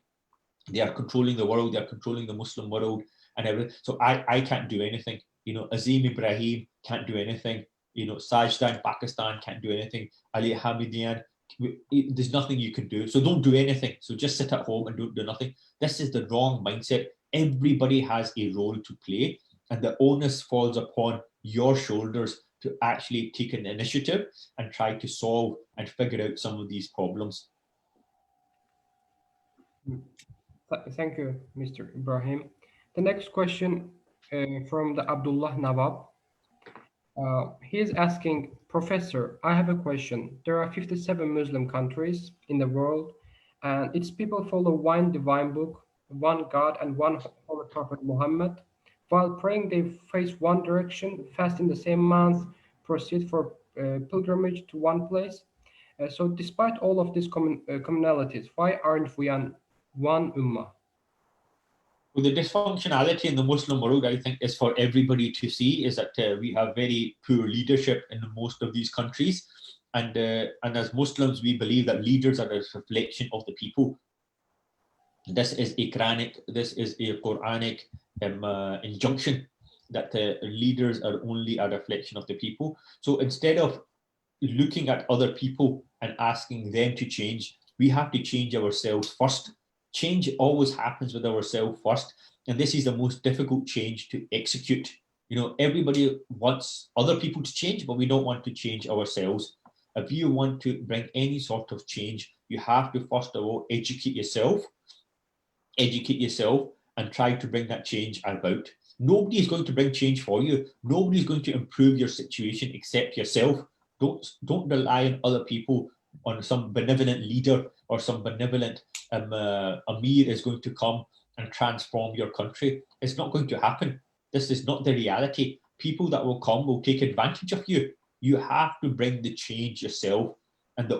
They are controlling the world. They are controlling the Muslim world and everything. So I can't do anything. Azeem Ibrahim can't do anything. Sajda in Pakistan can't do anything. Ali Hamidian, there's nothing you can do. So don't do anything. So just sit at home and don't do nothing. This is the wrong mindset. Everybody has a role to play, and the onus falls upon your shoulders to actually take an initiative and try to solve and figure out some of these problems. Thank you, Mr. Ibrahim. The next question from the Abdullah Nawab. He is asking, Professor, I have a question. There are 57 Muslim countries in the world, and its people follow one divine book, one God, and one Prophet Muhammad. While praying, they face one direction, fast in the same month, proceed for pilgrimage to one place. So, despite all of these commonalities, why aren't we on one ummah? Well, the dysfunctionality in the Muslim world, I think, is for everybody to see, is that we have very poor leadership in most of these countries. And as Muslims, we believe that leaders are a reflection of the people. This is a Quranic injunction that leaders are only a reflection of the people. So instead of looking at other people and asking them to change, we have to change ourselves first. Change always happens with ourselves first, and this is the most difficult change to execute. Everybody wants other people to change, but we don't want to change ourselves. If you want to bring any sort of change, you have to first of all educate yourself and try to bring that change about. Nobody is going to bring change for you. Nobody is going to improve your situation except yourself. Don't rely on other people, on some benevolent leader or some benevolent Amir is going to come and transform your country. It's not going to happen. This is not the reality. People that will come will take advantage of you. You have to bring the change yourself. And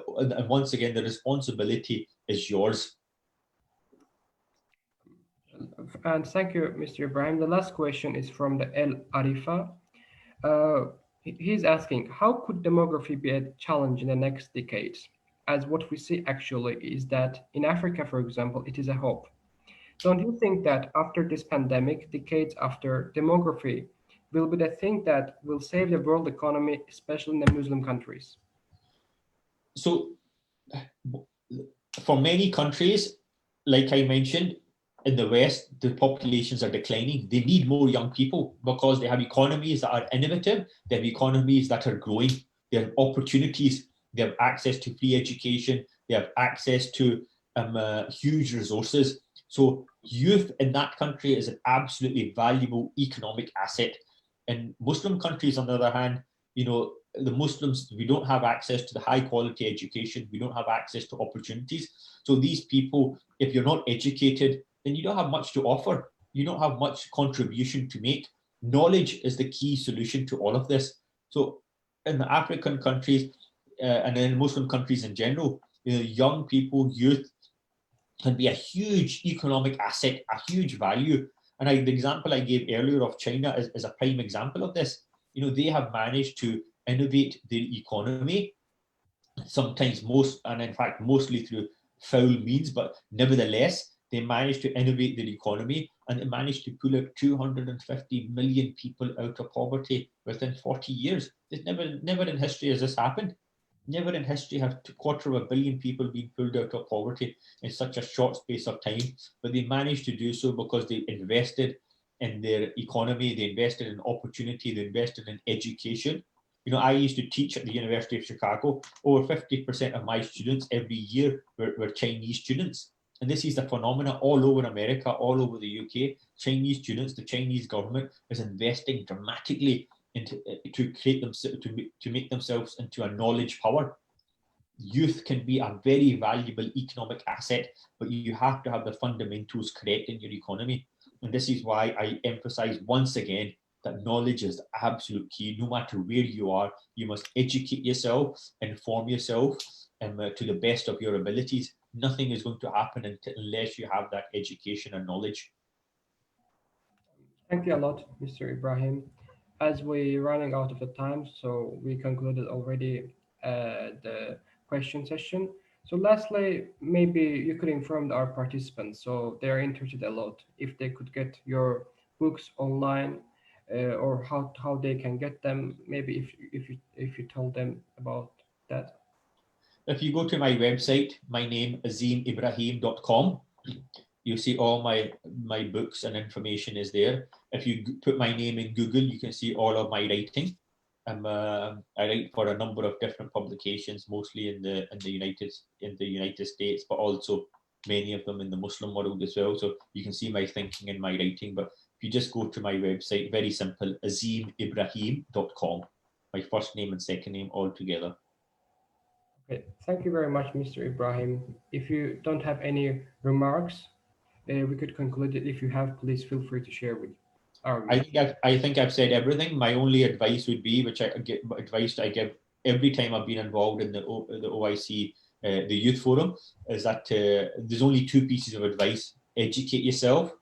once again, the responsibility is yours. And thank you, Mr. Ibrahim. The last question is from the El Arifa. He's asking, how could demography be a challenge in the next decades? As what we see actually is that in Africa, for example, it is a hope. Don't you think that after this pandemic, decades after, demography will be the thing that will save the world economy, especially in the Muslim countries? So, for many countries, like I mentioned, in the West, the populations are declining. They need more young people because they have economies that are innovative, they have economies that are growing, they have opportunities, they have access to free education, they have access to huge resources. So youth in that country is an absolutely valuable economic asset. In Muslim countries, on the other hand, the Muslims, we don't have access to the high quality education, we don't have access to opportunities. So these people, if you're not educated, then you don't have much to offer. You don't have much contribution to make. Knowledge is the key solution to all of this. So in the African countries and in Muslim countries in general, young people, youth, can be a huge economic asset, a huge value. And the example I gave earlier of China is a prime example of this. They have managed to innovate their economy, sometimes and in fact mostly through foul means, but nevertheless, they managed to innovate their economy and they managed to pull out 250 million people out of poverty within 40 years. It's never in history has this happened. Never in history have a quarter of a billion people been pulled out of poverty in such a short space of time. But they managed to do so because they invested in their economy, they invested in opportunity, they invested in education. I used to teach at the University of Chicago. Over 50% of my students every year were Chinese students. And this is the phenomena all over America, all over the UK. Chinese students, the Chinese government is investing dramatically to create them to make themselves into a knowledge power. Youth can be a very valuable economic asset, but you have to have the fundamentals correct in your economy. And this is why I emphasize once again that knowledge is the absolute key. No matter where you are, you must educate yourself, inform yourself to the best of your abilities. Nothing is going to happen unless you have that education and knowledge. Thank you a lot, Mr. Ibrahim. As we're running out of the time, so we concluded already the question session. So lastly, maybe you could inform our participants, so they're interested a lot, if they could get your books online, or how they can get them. Maybe if you told them about that. If you go to my website, my name azeemibrahim.com, you see all my books and information is there. If you put my name in Google, you can see all of my writing. I write for a number of different publications, mostly in the United States, but also many of them in the Muslim world as well. So you can see my thinking and my writing. But if you just go to my website, very simple, azeemibrahim.com, my first name and second name all together. Okay, thank you very much, Mr. Ibrahim. If you don't have any remarks, we could conclude it. If you have, please feel free to share with our I viewers. think I've said everything. My only advice would be, which I give advice I give every time I've been involved in the OIC, the youth forum, is that there's only two pieces of advice: educate yourself,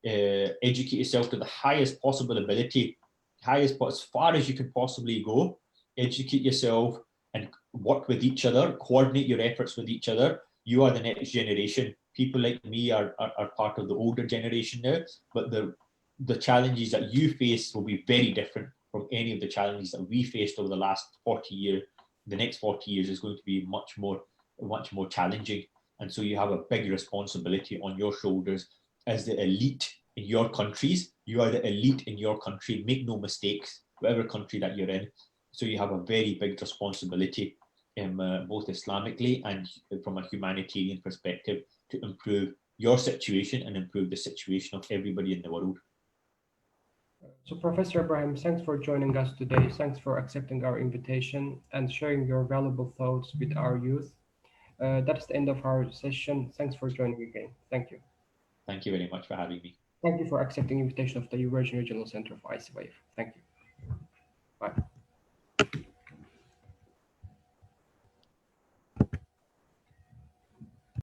to the highest possible ability, as far as you can possibly go. Educate yourself and work with each other. Coordinate your efforts with each other. You are the next generation. People like me are part of the older generation now, but the challenges that you face will be very different from any of the challenges that we faced over the last 40 years. The next 40 years is going to be much more challenging. And so you have a big responsibility on your shoulders as the elite in your countries. You are the elite in your country. Make no mistakes, whatever country that you're in. So you have a very big responsibility, both Islamically and from a humanitarian perspective, to improve your situation and improve the situation of everybody in the world. So, Professor Ibrahim, thanks for joining us today. Thanks for accepting our invitation and sharing your valuable thoughts with our youth. That's the end of our session. Thanks for joining again. Thank you. Thank you very much for having me. Thank you for accepting the invitation of the Eurasian Regional Center of ICYF. Thank you.